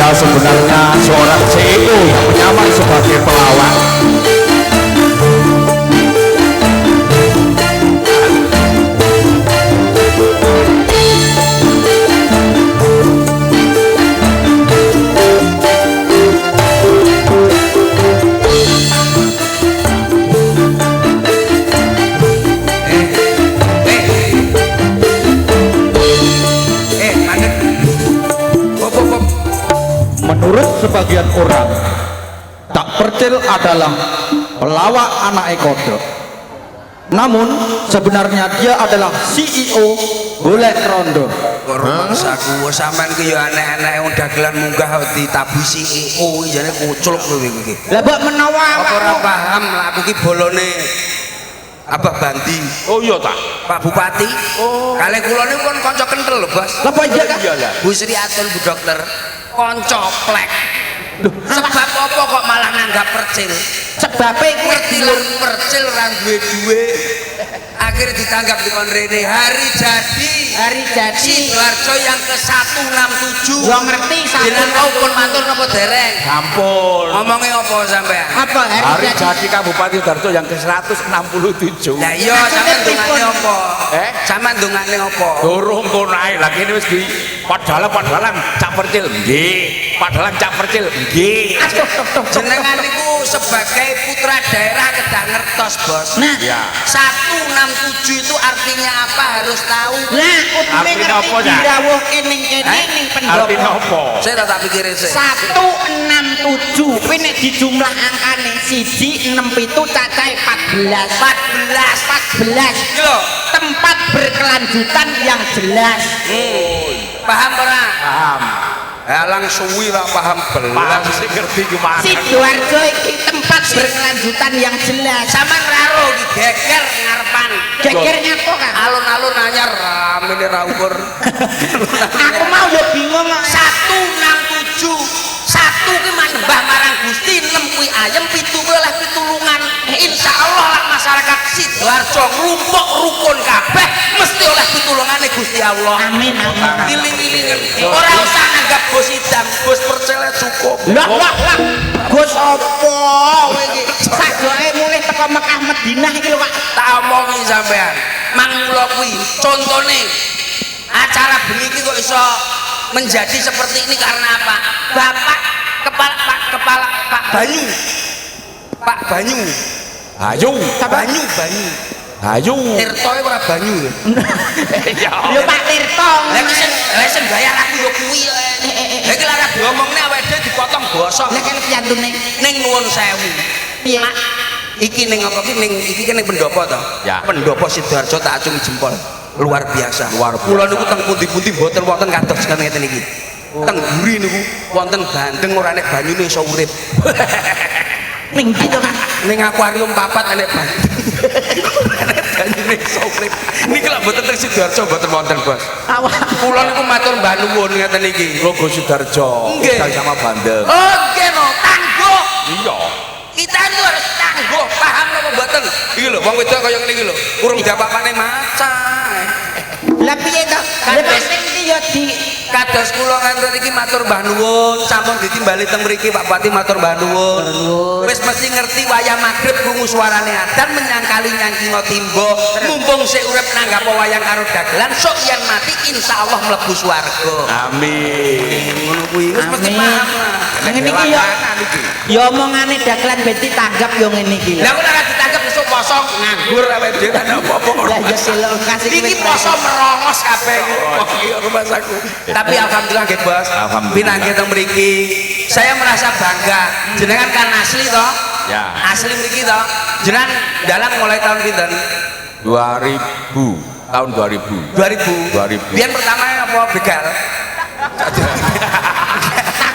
dia sebenarnya seorang CEO yang menyamar sebagai pelawak. Menurut sebagian orang, Tak Percil adalah pelawak anak kodok. Namun sebenarnya dia adalah CEO Golek Rondo. Rumangsaku sampean ki ya anek-anek wong dagelan munggah ditabuh CEO jane kuculuk kowe iki. Lah mbok menawa Apa ora paham lah aku ki bolone Abah Bandi. Oh iya tak? Pak Bupati. Oh. Kalih kula niku kon kanca kentel lho, Bos. apa iya kan? Bu Sri Atul Bu Dokter. Kanca plek. Sebab apa kok malah nanggap Percil? Sebabnya iku Ngerti lho Percil ra duwe. Akhirnya ditanggap di konrene hari jadi Sidoarjo yang ke-167. Gua ngerti jenengan mau pun matur napa dereng? Sampun. Ngomongnya apa sampean? apa Hari jadi Kabupaten Sidoarjo yang ke-167. Lah iya sampean dongane apa? Sampean dongane apa? Durung kono ae lah kene wis di padalan Cak Percil nggih. Padalan Cak Percil nggih. Jenengan niku sebagai putra daerah kedah ngertos, Bos. Nah, Ya. 167 itu artinya apa harus tahu. lah kudu Artinya ngerti apa, Cak? dirawuhke ning kene ning pendopo. Artinya apa? Saya tak pikirin sih. 167 kuwi nek dijumlah angkane 1 6 7 cacahe 14. 14 Iki lho, tempat berkelanjutan yang jelas. paham ora? Paham. Halang suwi lah paham Paham belas. sih ngerti gimana. Sidoarjo iki tempat berkelanjutan yang jelas. Sampean raro iki geger ngarepan. Gegernya apa kan? Alun-alun anyar ramene ra ukur. Aku mau yo bingung kok. 167. 1 ki manembah marang Gusti, 6 kuwi ayem, 7 kuwi oleh pitulungan. Insyaallah lah masyarakat Sidoarjo nglumpuk rukun kabeh mesti oleh pitulungane Gusti Allah. Amin amin. Iling-ilingen. Ora usah nanggap bos idam, bos percaya cukup. Lah Gus apa kowe iki? Sajoke mulih teko Mekah Madinah iki lho, Pak. Tak omongi sampean. Mangula kuwi contone acara bengi iki kok iso menjadi seperti ini karena apa? Bapak kepala Pak Banyu. Pak Banyu. Ayo. Banyu. Ayo. Tirto ora Banyu lho. Yo Pak Tirto. Lah sing bayar aku yo kuwi. Lah iki lara diomongne awake dhewe dipotong basa. Lah kan piantune. Ning nuwun sewu. Piye? Iki ning apa ki ning iki kan ning pendopo to. Ya. Pendopo Sidoarjo tak acungi jempol. Luar biasa. Luar biasa. Kula niku teng pundi-pundi mboten wonten kados ngeten iki. Teng Guri niku wonten bandeng ora nek banyune iso urip. Ning ndi to, Pak? Ning akuarium papat enek bandeng. Enek banyune iso urip. Niki lak mboten teng Sidoarjo mboten wonten, Bos. Awak. Kula niku matur mbah nuwun ngeten iki. Logo Sidoarjo. Nggih. Bukan sama bandeng. Oh, nggih no, tangguh. Iya. Kita itu harus tangguh, paham apa mboten? Iki lho, wong wedok kaya ngene iki lho. Urung dapakane maca. Lah piye to? Lah sing iki yo di Kados kula kantor iki matur mbah nuwun, sampun ditimbali teng mriki Pak Bupati matur mbah nuwun. Wis mesti ngerti wayah magrib krungu suarane adzan menyangkali nyangkinga timba, mumpung sik urip nanggap wayang karo dagelan, sok yen mati insyaallah mlebu swarga. Amin. Ngono kuwi wis mesti paham lah. ngene iki yo. Yo omongane dagelan beti tanggap yo ngene iki. Lah kok ora ditangkep besok poso nganggur awake dhewe kan apa-apa. Lah ya selo kasih Iki poso merongos kabeh iki rumah saku. Tapi alhamdulillah nggih, Bos. Alhamdulillah. Pinanggih teng mriki. Saya merasa bangga. Jenengan kan asli toh? Ya. Asli mriki toh? Jenengan dalang mulai tahun pinten? 2000. Tahun 2000. 2000. 2000. Biyen pertama apa begal?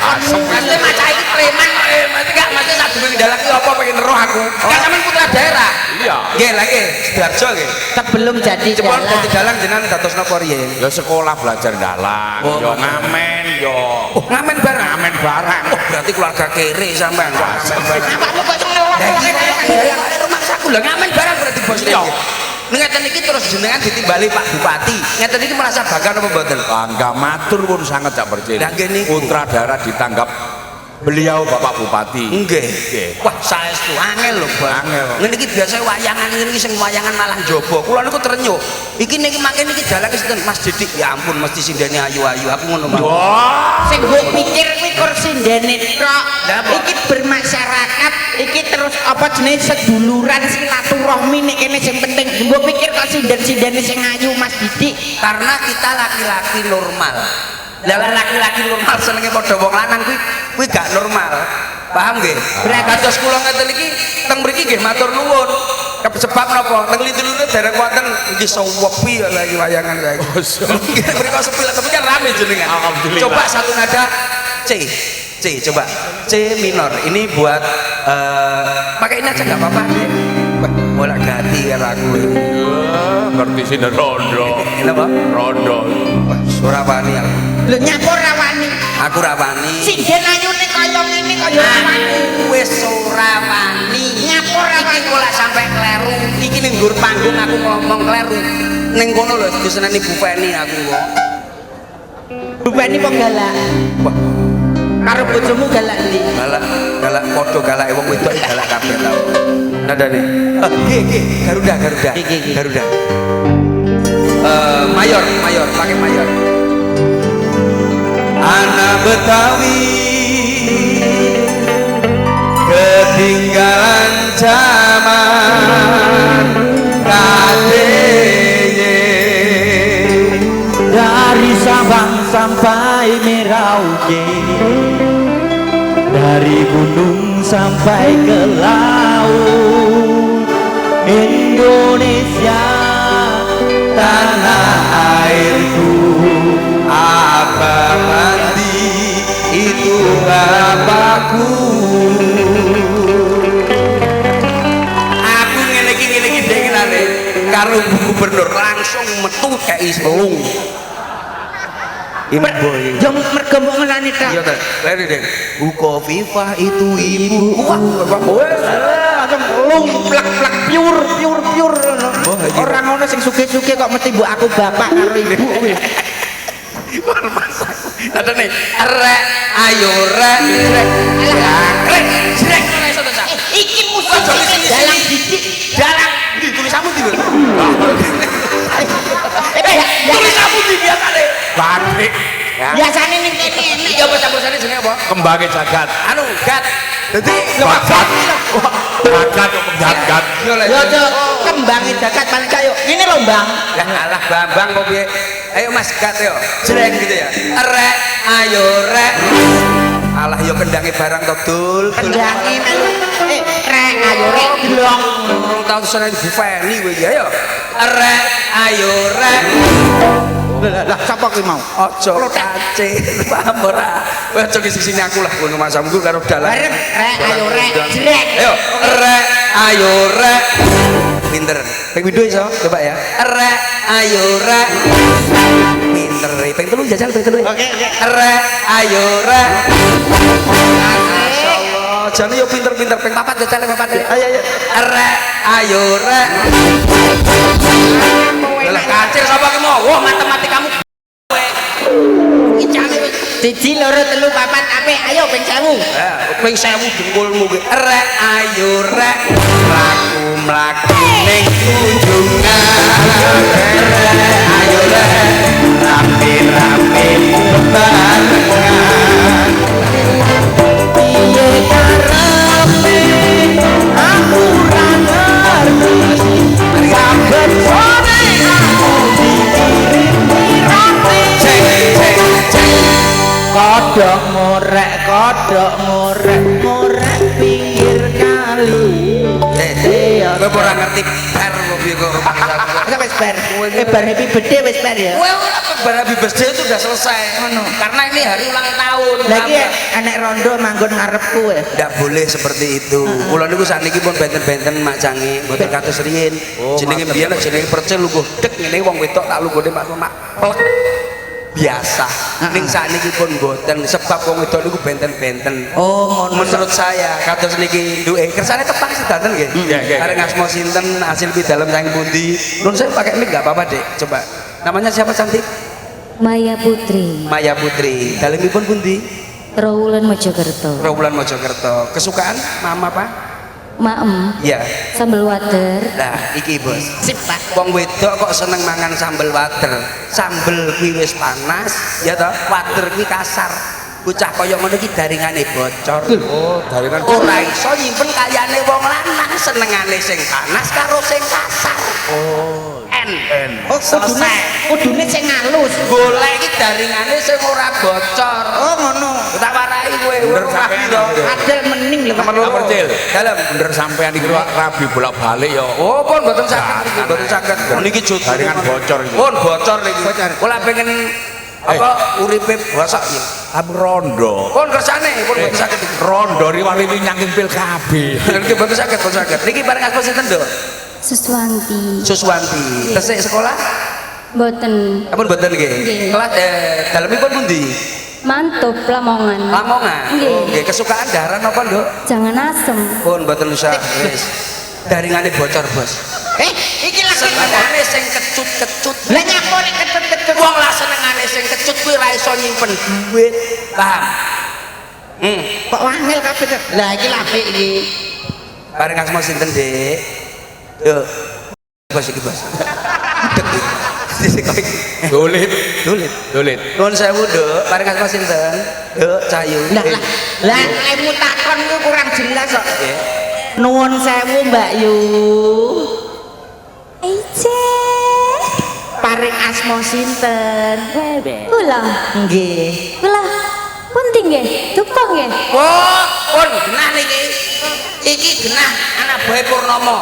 Asli maca iki preman mati gak mati sak durung dalang iki apa pengen roh aku. Kan sampean putra daerah. Iya. Nggih, lha nggih, Sidoarjo nggih. sebelum jadi Cepon dalang. dadi dalang jenengan dados napa riyen? Ya sekolah belajar dalang, Oh. yo ngamen, yo Oh, ngamen bareng. ngamen barang. Oh, berarti keluarga kere sampean. Awakmu kok sing ngelok. Rumah saku lah ngamen barang berarti bos Iya. ngeten iki terus jenengan ditimbali Pak Bupati. Ngeten iki merasa bangga apa mboten? Bangga matur pun sangat Cak Percil. Lah nggih niku. Putra daerah ditanggap beliau Bapak Bupati. Nggih. Nggih. Wah, saestu angel lho, Bang. Angel. Ngene iki biasa wayangan ngene iki sing wayangan malah njaba. Kula niku terenyuh. Iki niki mangke niki dalange sinten Mas Didik. Ya ampun mesti sindene ayu-ayu. Aku ngono mawon. Wah. Sing mbok pikir kuwi kursi ndene tok. Lah, apa? Iki bermasyarakat, iki terus apa jenenge seduluran silaturahmi nek kene sing penting. Mbok pikir kok sinden-sindene sing ayu Mas Didik. Karena kita laki-laki normal. Lah laki-laki normal senenge padha wong lanang kuwi gak normal. Paham nggih? Berarti kados kula ngeten iki teng mriki nggih matur nuwun. Sebab napa? Teng Lidulune dereng wonten nggih sewepi lagi wayangan saiki. Nggih mriko sepi tapi kan rame jenengan. Alhamdulillah. Coba satu nada C coba C minor. Ini buat pakai ini aja nggak apa-apa deh. Bolak ganti karo aku ini. Ngerti sini rondo. Kenapa? Rondo. Wah, Surawani aku. Lho nyapa rawani? Aku rawani. Sinden ayune kaya ngene kaya rawani. Wis Surawani. Nyapa rawani? Iki kok sampai kleru. Iki ning nggur panggung aku ngomong kleru. Ning kono lho diseneni Bu Feni aku kok. Rupane kok galak. Wah, Karo bojomu galak ndi? galak padha galake wong wedok galak kabeh tau. Nadane. Nggih, Garuda. Nggih. Garuda. Mayor, pakai mayor. Anak Betawi ketinggalan zaman kadeye dari Sabang sampai Merauke, dari gunung sampai ke laut, Indonesia tanah airku apa mandi itu bapakku. Aku ngene iki dengenane karo Bu Gubernur langsung metu kei selung. Boy. Yo mergo mbok ngelani tok. Iya ta, lari deh. Bu Kofifah itu ibu. Wah, Langsung lumplak-plak piur. Ora ngono sing sugih-sugih kok mesti mbok aku bapak karo ibu kuwi. Ada nih, ayo rek. Iki musik dalang didik. Dalang di tulisanmu di. Tulisanmu di biasa deh. Batik. Ya. biasane ning kene enek. Iya apa campursane jenenge apa? Kembangnya jagat. Anu, gat. Dadi Bagat. Bagat kok jagat. Yo Yo cok kembange jagat paling kayo. Ngene lho, Bang. lah alah Bambang kok piye? Ayo Mas gat yo. Jreng gitu ya. Rek, ayo rek. Alah yo kendange barang tok dul. Kendangi melu. Rek ayo rek delong. Urung tau seneng Bu Feni kowe iki ayo. Rek, ayo rek. Lah sapa ki mau? Ojo kace, paham ora? Kowe aja sisine aku lah ngono masamku karo dalan. Bareng rek ayo rek jrek. Ayo, rek, ayo rek. Pinter. Ping pindho iso? Coba ya. Rek, ayo rek. Pinter. Ping telu jajal ping telu. Oke. Rek, ayo rek. Masyaallah, jane yo pinter-pinter ping papat jajal papat. Ayo. Rek, ayo rek. Lah kacir sapa ki mau? Wah, matematikamu kowe. Iki jane wis 1 2 3 4 apik ayo ping 1000. Ping 1000 dengkulmu ki. Rek ayo rek mlaku ning kunjungan. Rek ayo rek rame-rame bebarengan. piye karepe aku ora ngerti sampai sore aku dikirim pirate kodok ngorek pinggir kali Kowe ora ngerti bar kok piye kok. Ora wis bar. Bar happy birthday wis bar ya. Kowe ora bar habis birthday itu udah selesai. Karena ini hari ulang tahun. Lagi anak rondo manggon ngarepku ya. Tidak boleh seperti itu. Kula niku sakniki pun benten-benten Mak Cangi, mboten kados riyin. Jenenge biyen jenenge percil lungguh dek ngene wong wedok tak lunggone Mak plek. biasa. Ning sakniki pun mboten sebab wong wedok niku benten-benten. Oh, ngono. Menurut saya kados niki duwe kersane tepak sedanten nggih. Iya, iya. Arek ngasmo sinten hasil pidalem saking pundi? Nun saya pakai mic enggak apa-apa, Dek. Coba. Namanya siapa cantik? Maya Putri, Maya Putri. Dalemipun pundi? Rawulan Mojokerto. Rawulan Mojokerto. Kesukaan mama apa? Maem, Iya. sambal water, Nah, iki bos. Sip, Pak. Wong wedok kok seneng mangan sambel water. Sambel kuwi wis panas, ya toh, water kuwi kasar. Bocah kaya ngono iki daringane bocor. Oh, daringan Ora iso nyimpen kayane wong lanang senengane sing panas karo sing kasar. Oh, En. Oh, kudune sing halus. Golek iki daringane sing ora bocor. Oh, ngono. Tak warai kowe. Bener ora sampean. piro. Adel mening lho, Pak. Nomor Cil. Dalem. Bener sampean iki rabi bolak-balik ya. Oh, pun mboten saged iki, mboten saged. Niki jujur. Jaringan bocor iki. Pun bocor niki. Kula pengen apa uripe basa ya. Tapi rondo. Pun kersane, pun mboten saged iki. Rondo riwari nyangking pil kabeh. Niki mboten saged, mboten saged. Niki bareng asma sinten, Nduk? Suswanti, Suswanti. Tesik sekolah? boten, Ampun mboten nggih. Nggih. Kelas dalemipun pundi? mantap Lamongan. Lamongan. Nggih. Oh, nggih. Kesukaan daharan apa, Nduk? Jangan asem. Pun mboten usah. Wis. Daringane bocor, Bos. Iki lagi Senengane sing kecut-kecut. lah nyapa nek ketut-ketut. Wong lah senengane sing kecut kuwi ra iso nyimpen duit. Paham? Kok wangel kabeh. Lah iki apik iki. Bareng asma sinten, Dik? Yo. Bos iki, Bos. Dolit. Dulit. Dolit. Nuwun sewu, Nduk. Bareng asma sinten? Nduk Cahayu. Lah lemu takon ku kurang jelas kok. Nggih. Nuwun sewu, Mbak Yu. Ice, Paring asma sinten? kula, Nggih. kula, pundi nggih, dupa nggih. Oh, pun genah niki. Iki genah anak buah Purnomo.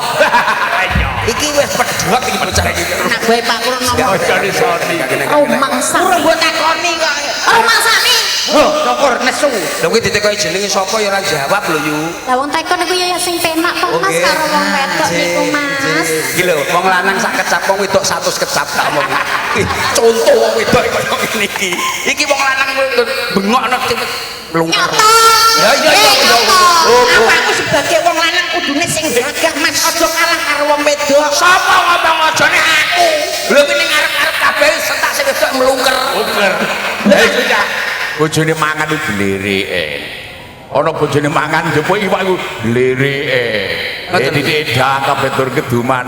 Iki wis pedhot iki bocah iki. Anak bae Pak Purnomo. Bocor soni. Oh mangsa, Ora mbok takoni kok. oh mangsane. Oh, syukur nesu. Lha kuwi ditekoki jenenge sapa ya ora jawab lho, Yu. Lah wong tekon niku ya sing penak kok Mas karo wong wedok niku Mas. Iki lho, wong lanang sak kecap, wong wedok 100 kecap tak omong. Contoh wong wedok kaya ngene iki. Iki wong lanang bengokno cepet mlungker. Ya iya iya. Apa aku sebagai wong lanang kudune sing gagah Mas aja kalah karo wong wedok. Sapa ngomong ajane aku? Lho iki ning arep-arep kabeh sentak sing wedok mlungker. Uker. Eh, sudah. Bojone mangan iku glirike. Ana bojone mangan jopo iwak iku glirike. Titik dak kabeh tur keduman.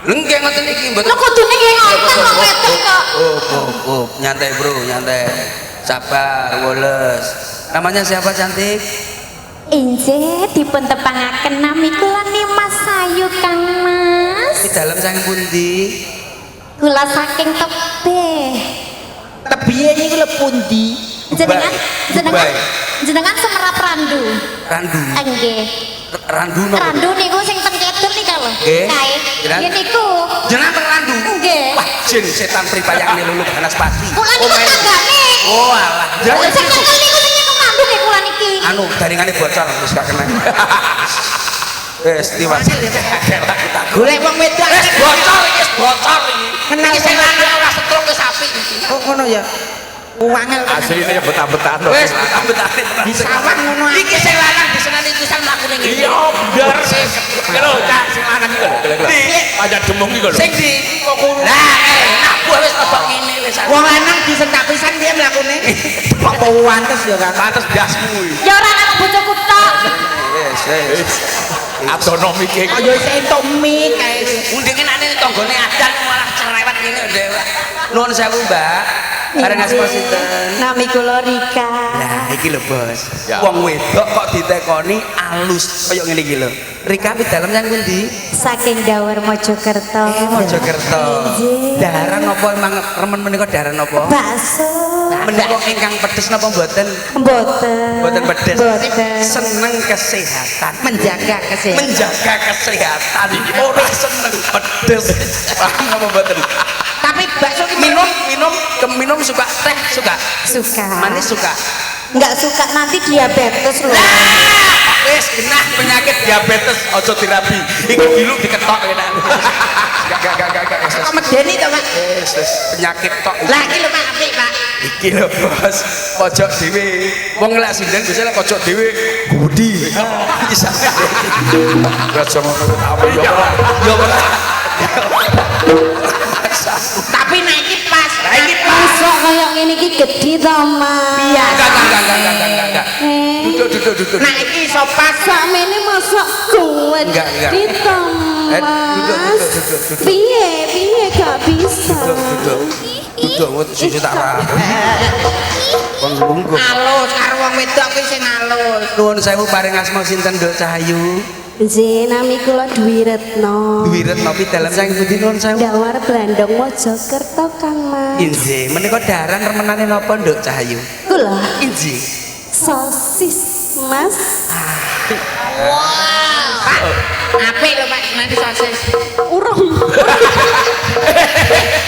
Nggih ngoten iki mboten. Lho kudune nggih ngoten wong wedok kok. Oh, nyantai bro, nyantai. Sabar, woles. Namanya siapa cantik? Inje dipun tepangaken nami kula ni Mas Ayu Kang Mas. Di dalam sang pundi? Kula saking tebeh. Tebiye niku lho pundi? Jenengan jenengan Dubai. jenengan semerap randu. Randu. Nggih. Randu no. Randu niku sing ten kedut nika lho. Nggih. Kae. Jenengan- Nggih niku. Jenengan teng Randu. Nggih. Wah, jin setan pripayakne luluh Banaspati. Kula niku men. tanggane. Oh alah. Jangan Sing tekan niku sing nyekel randu nggih kula niki. anu daringane bocor wis gak kena. Wes tiwas. Golek wong wedok. Wes bocor iki, wis bocor iki. Kenal Iki sing wong lanang ora setruk wis apik iki. Oh ngono ya. Wangel. Asline ya betah-betah. Wes betah-betah. Disawang ngono ae. Iki sing lanang disenani pisan mlakune ngene. Iya, bener. Lho, Cak, sing lanang iki lho. Aja demung iki lho. Sing di kok kulo. Lah, nabuh wis kok ngene wis. Wong lanang disentak pisan piye mlakune? Apa wantes ya kan? pantes dasmu iki. Ya ora anak bojoku tok. Wes. Autonomi ki. Kaya isih entuk mie kae. Undinge nek tanggane adan malah cerewet ngene dhewe. Nuwun sewu, Mbak. Bareng asma sinten? Nami kula Rika. Nah, iki lho, Bos. Ya. Wong wedok kok ditekoni alus kaya ngene iki lho. Rika pi dalem yang pundi? Saking Dawer Mojokerto. Mojokerto. Nggih. Daharan apa emang remen menika daharan apa? Bakso. Menika ingkang pedes napa mboten? Mboten. Mboten pedes. Mboten. Seneng kesehatan. Menjaga kesehatan. Menjaga kesehatan. Ora seneng pedes. Paham apa mboten? Tapi bakso ki Minum suka teh suka. Suka. Manis suka. Enggak suka nanti diabetes loh. Lah, wis genah penyakit diabetes ojo dirabi. Iki diluk diketok enak. Gak. Kok medeni to, Pak? Wis penyakit tok. Lah iki lho Pak, apik, Pak. Iki lho bos, pojok dhewe. Wong lek sinden biasa lek pojok dhewe budi. Iki sampe. Aja ngono apa ya. Yo ora. Tapi nek iki pas. Lah iki pas. Masuk kayak ngene iki gedhi to, Mas. Iya. Enggak. Duduk. Nah iki iso pas. Sakmene masuk kuat Enggak. gedhi to, Mas. Duduk. Piye gak bisa. Duduk susu tak apa. Kon lungguh. Alus karo wong wedok kuwi sing alus. Nuwun sewu paring asma sinten Nduk Cahayu? Nggih, nami kula Dwi Retno. Dwi Retno pi dalem saking pundi nuwun sewu? Dawar Blandong Mojokerto, Kang Mas. Injih, menika daran remenane napa Nduk Cahayu? Kula Injih. sosis, Mas. Pak, apik lho Pak, nanti sosis. Urung.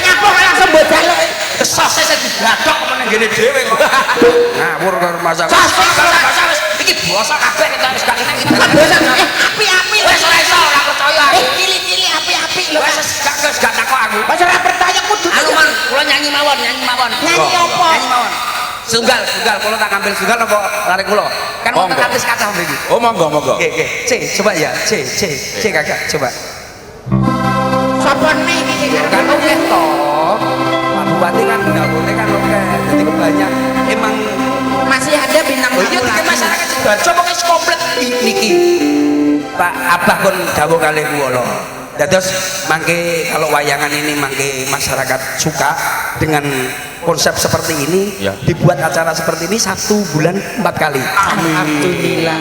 Nyapa kok langsung bodal. Sosis digadok meneng ngene dhewe kok. Ngawur karo masak. Sosis. Iki basa kabeh kita wis gak kena iki. Api-api lho. Wis ora iso ora percaya. Cili-cili api-api lho. Wis gak takok aku. Wis ora percaya kudu. Anu man, kula nyanyi mawon. Nyanyi apa? Nyanyi mawon. Sunggal, kula tak ngambil sunggal apa lari kula? Kan wonten Monggo. artis kathah mriki. Oh monggo. Oke. Coba ya. C kakak, coba. Sapa nek iki sing Kan oke toh. Pak Bupati kan dapurnya kan oke. Jadi banyak emang masih ada bintang oh iya tamu tiga lagi. masyarakat Sidoarjo pokoknya komplit niki Pak Abah pun dawuh kalih kula. Dados mangke kalau wayangan ini mangke masyarakat suka dengan konsep seperti ini Ya. dibuat acara seperti ini 1 bulan 4 kali. Alhamdulillah.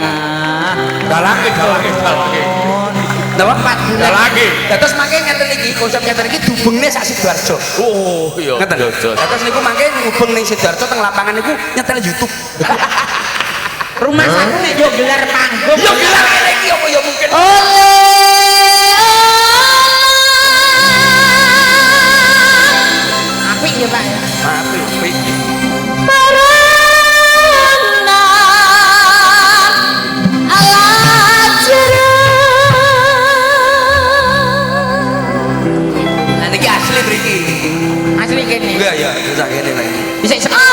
Dalake. Napa? 4 bulan. Dalake. Dados mangke ngeten iki konsep ngeten iki dubungne sak Sidoarjo. Oh iya. Ngeten. Dados niku mangke hubung ning Sidoarjo teng lapangan niku nyetel YouTube. Rumah saku nek yo gelar panggung. Yo gelar ngene iki apa ya mungkin. Apik ya Pak. Apik. Nah niki asli mriki. Asli kene. Enggak ya, susah kene lagi. Bisa mau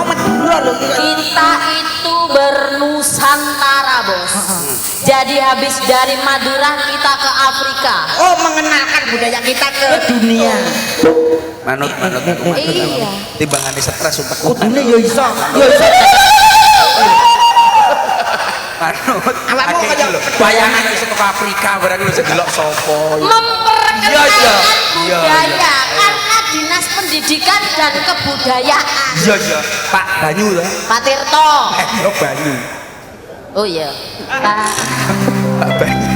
Madura lho. Kita itu bernusantara, Bos. Jadi habis dari Madura kita ke Afrika. Oh, mengenalkan budaya kita ke dunia. Manut. Iya. Timbangane stres sumpah. Kudune yo iso. Yo iso. Manut. Awakmu Akeh kaya iki lho. Bayangan iso ke Afrika barang lu sedelok sapa. Memperkenalkan Iya. budaya karena Dinas Pendidikan dan Kebudayaan. Iya. Pak Banyu lho. Pak Tirto. Yo Banyu. Oh iya. Pak Banyu.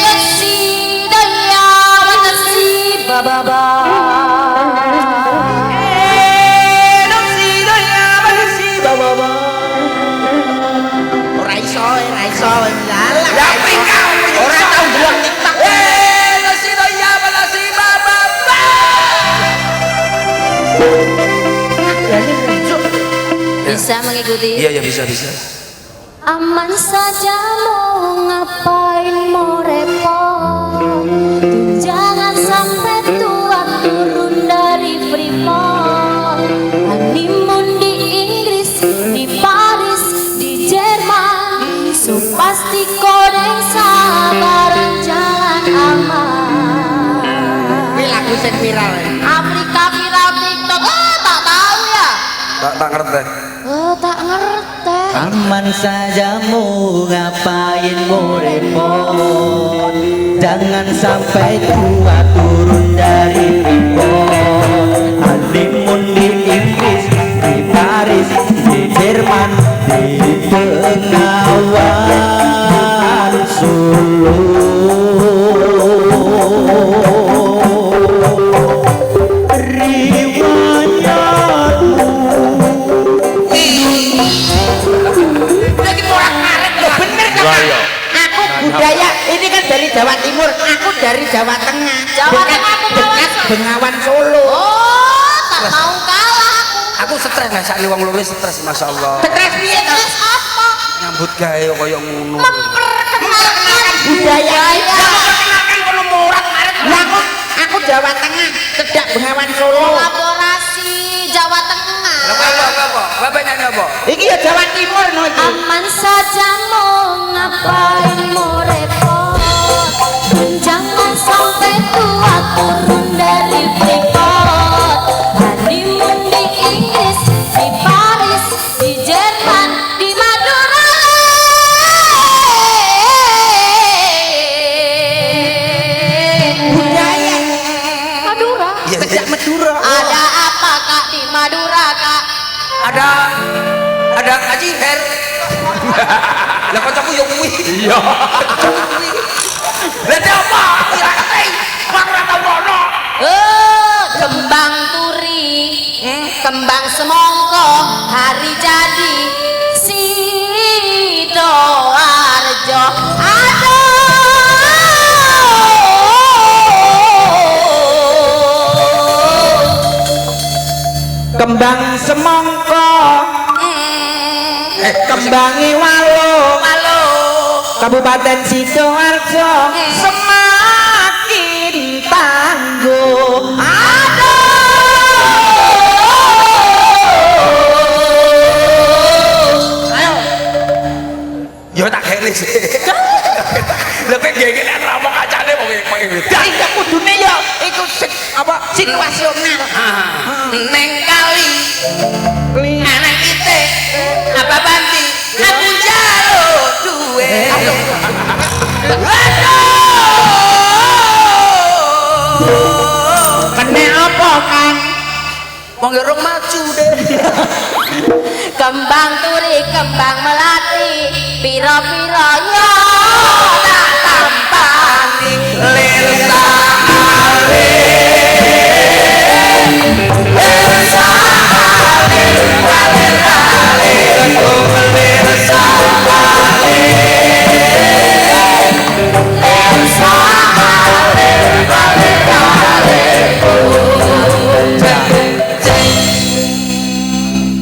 Nasi daya nasi bababa. Nasi daya nasi bababa. Ora iso. Lalah. Ya Afrika. Ora tau delok TikTok. Nasi doya nasi baba. Bisa mengikuti? Iya bisa. Aman saja mau ngapain mau repot. Jangan sampai tua turun dari Freeport. Honeymoon di Inggris, di Paris, di Jerman. So pasti kodeng sabaran jalan aman. Kuwi lagu sing viral. Afrika viral TikTok. Tak tahu ya. Tak ngerti. Tak ngerti. Aman saja mau ngapain mau repot. Jangan sampai tua turun dari Freeport. Honeymoon di Inggris, di Paris, di Jerman, di Bengawan Solo. Surabaya. Aku budaya ini kan dari Jawa Timur, aku dari Jawa Tengah. Jawa dekat, Tengah, Bengawan dekat Solo. Bengawan Solo. Oh, tak mau kalah aku. Aku stres ngasakne wong loro stres masyaallah. Stres piye to? Terus apa? Nyambut gawe kaya ngono. Memperkenalkan Budaya kita perkenalkan kono murad maret. Lah aku Jawa Tengah, cedak Bengawan Solo. kolaborasi Jawa Tengah. Apa? Bapak nyanyi apa? Iki ya Jawa Timur no iki. Aman saja mau ngapain mau repot. Jangan sampai tua turun dari Freeport. Honeymoon di Inggris, di Paris, di Jerman, di Madura. Budaya Madura. Iya, cedak Madura. Ada apa kak di Madura kak? ada Haji Her. Lah kancaku yo kuwi. Iya. Lah te apa? Ora ngerti. Wong ora tau ngono. Kembang turi, kembang semongko, hari jadi Sidoarjo. Aduh. Kembang semongko, kembangi walo, Kabupaten Sidoarjo semakin tangguh. Yo tak kene sih. Lah kowe ngene ngomong kacane wong pengen Dari kudune ya iku apa situasional. neng kali anak kita apa banti aku jaluk duwe Kene apa kan? wong yorong maju deh Kembang turi, kembang melati, piro-piro yo tak tampani. lelsa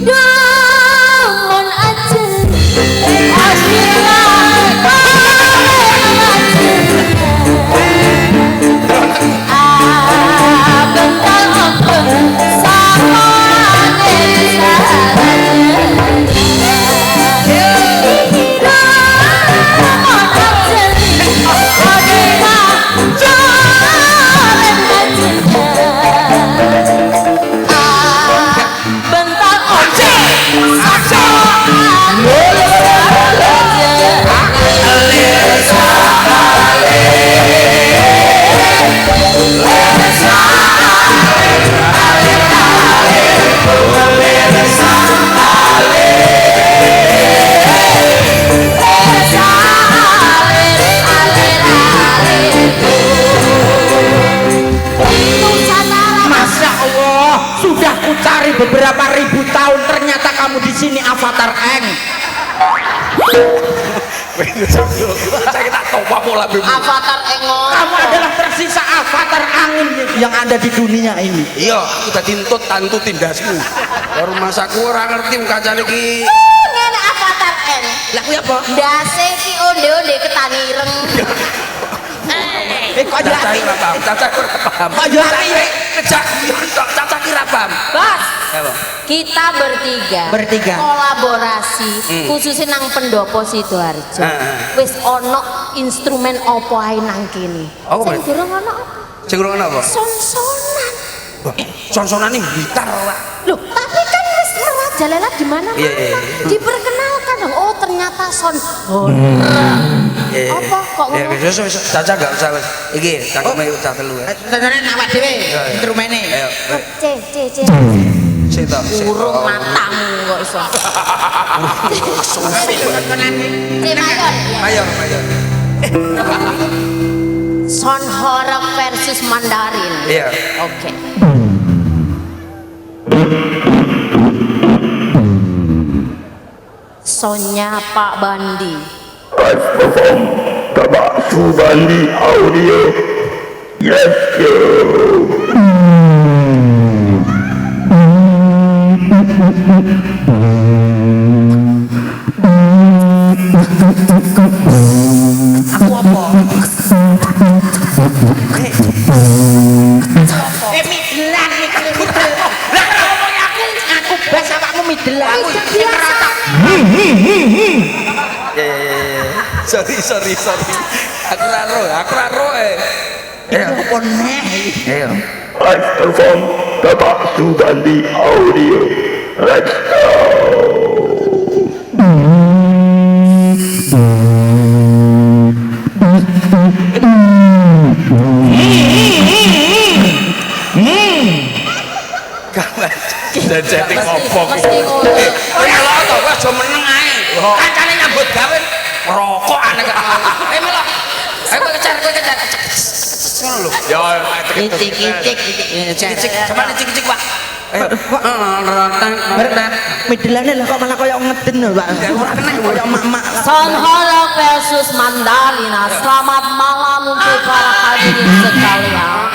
Namun aja, Masya Allah, sudah ku cari beberapa ribu tahun, ternyata kamu di sini Avatar Eng. saya tak tahu apa pola bim Avatar Engon. Kamu adalah tersisa Avatar angin yang ada di dunia ini. iya aku udah tintut tantu tindasmu baru masaku orang ngerti kacane iki Ngene Avatar Eng. Lah kuwi apa? Ndase ki onde-onde ketani ireng. Kok caca jadi? kira paham caca kira paham Kok jadi? kejak caca kira paham Bos, apa kita bertiga Bertiga. kolaborasi khususnya nang pendopo Sidoarjo. Wis ono instrumen opo ae nang kene. Apa, Sing Mas? durung ono apa? sing ngono apa Sonsonan. sonsonan ini gitar Pak. Loh, tapi kan wis merajalela di mana-mana. Iya, iya, iya. Diperkenalkan dong. Oh, ternyata son. Apa kok Ya ngono? wis caca gak usah wis iki cangkeme udah telu ya Sebenarnya awak dhewe instrumene. ayo C. sik to Urung matamu kok iso. C mayor. mayor Son horok versus Mandarin. iya Oke. Sonya Pak Bandi. Let's perform Bapak Subandi Audio. Let's go. Aku apa? Midelan iki midel. Lah ngomong aku bas awakmu midelan. Aku biasa. Sorry. Aku ra ro. Apa neh? Ayo. Let's perform Bapak Subandi Audio. Let's go. Jadi ngopok. Mesti ngono. Ora lo to, wis aja meneng ae. Kancane nyambut gawe rokok aneh kok. Melo. Ayo kejar. Ngono lho. Ya, Cicik. Sampeyan cicik, Pak. Ayo. Midelane lah kok malah koyo ngeden lho, Pak. Koyo mak-mak. Sonholok versus Mandalina. Selamat malam untuk para hadirin sekalian.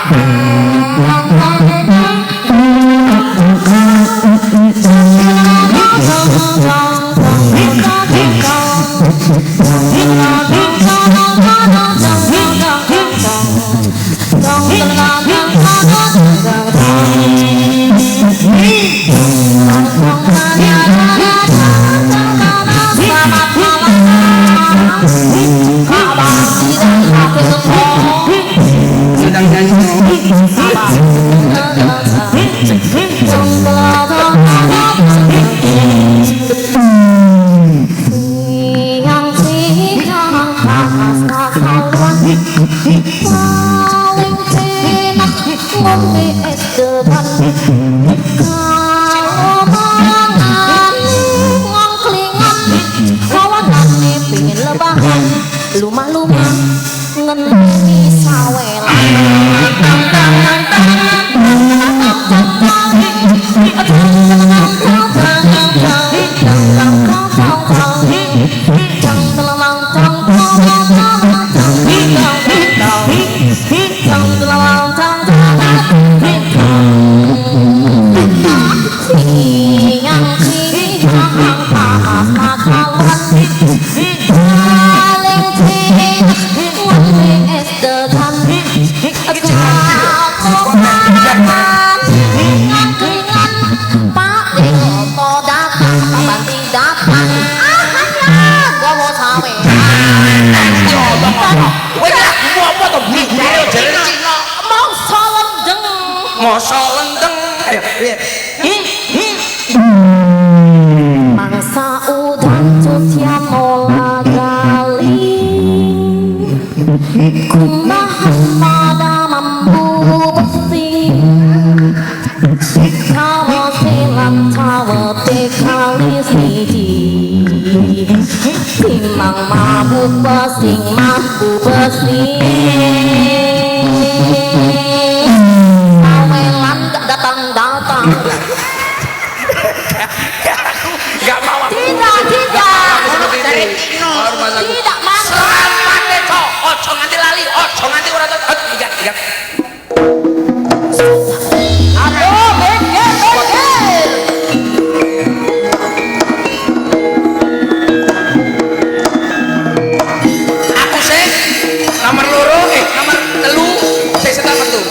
Lumah-lumah ngenteni sawelan Mosok lendeng. Ayo, piye? mangsa udan cucian olah gali kumahan pada mampu besi kalau silat tawa tekali siji timang mabuk pesing mampu besi awelan gak datang-datang. Enggak mau aku. Tidak masuk. Selamat Cok. Ojo nganti lali, ojo nganti ora tau. Ingat. Aduh, beker. Aku sih nomor loro, nomor telu, saya setel metu.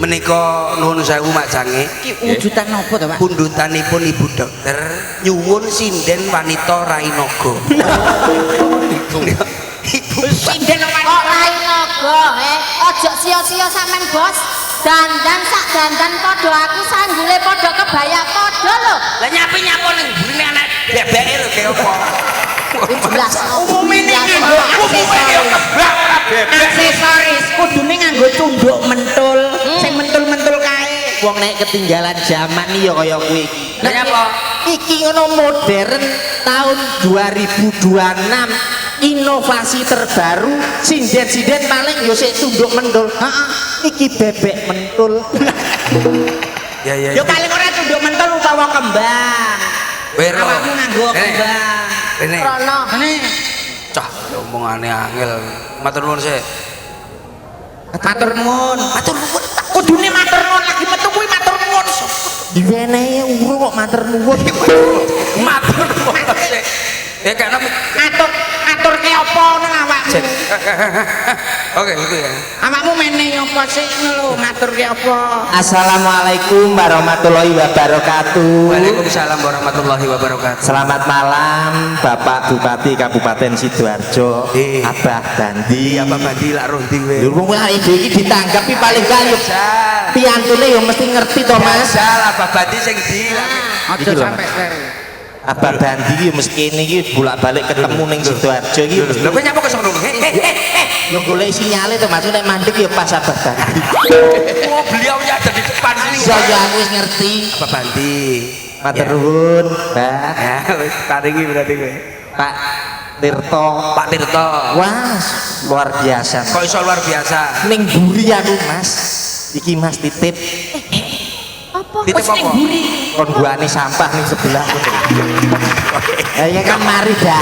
menika nuwun sewu Mak Jange. Iki wujudan apa to, Pak? Pundutanipun Ibu Dokter nyuwun sinden wanita Rainaga. Ibu Sinden Kok Rainaga, ojo sia-sia sampean bos. Dandan sak dandan padha aku sanggule padha kebaya padha lho. lah nyapi-nyapu ning burine anak bebeke lho kaya apa. Jelas umumine nganggo aksesoris, kudune nganggo cunduk mentul, sing mentul-mentul kae. Wong nek ketinggalan zaman ya kaya kuwi iki. Lah apa? Iki ngono modern tahun 2026 inovasi terbaru sinden-sinden paling yo sik tunduk mentul. Heeh. Iki bebek mentul. Ya ya. Yo paling ora cunduk mentul utawa kembang. Wero. Awakmu nganggo kembang. Rene. Rono. Cah, omongane angel. Matur nuwun sik. Matur nuwun. Matur nuwun. Kudune matur nuwun lagi metu kuwi matur nuwun. Diwenehi urung kok matur nuwun. Matur nuwun sik. Ya kan Matur ke apa ngono awakmu? Oke, itu ya. Awakmu meneh apa sih ngono lho, matur ke apa? Assalamualaikum warahmatullahi wabarakatuh. Waalaikumsalam warahmatullahi wabarakatuh. Selamat malam Bapak Bupati Kabupaten Sidoarjo. Abah Bandi. Apa Bandi lak rondi kowe? Lho wong ide iki ditanggapi paling kali. Piyantune yo mesti ngerti to, Mas. Salah Abah Bandi sing ndi? Aja sampe kere. Abah Bandi iki mesti kene iki bolak-balik ketemu ning Sidoarjo iki. Lho kowe nyapa ke sono? Yo golek sinyale to, Mas, nek mandek ya pas Abah Bandi. Oh, beliaunya ada di depan sini. Saya aku wis ngerti. Abah Bandi. Matur nuwun, Mbak. Ya, wis paringi berarti kowe. Pak Tirto. Pak Tirto. Wah, luar biasa. Mas. Kok iso luar biasa? Ning buri aku, Mas. Iki Mas titip Apa? Titip apa? kon buane sampah ning sebelah kono. Ya kan mari dah.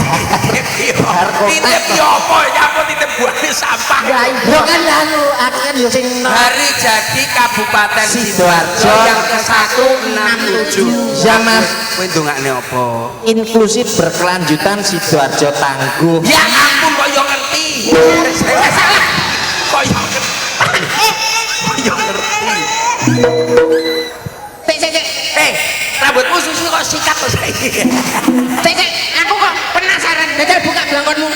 Titip yo apa? Nyapa titip buane sampah. Yo kan anu, aku kan yo sing Hari jadi Kabupaten Sidoarjo yang ke-167. Ya, Mas. Kowe ndongakne apa? inklusif berkelanjutan Sidoarjo tangguh. Ya ampun kok yo ngerti. Salah. Kok yo ngerti. Kok yo ngerti. Sik, Rambutmu susu kok sikat to saiki. aku kok penasaran. Jajal buka belangkonmu.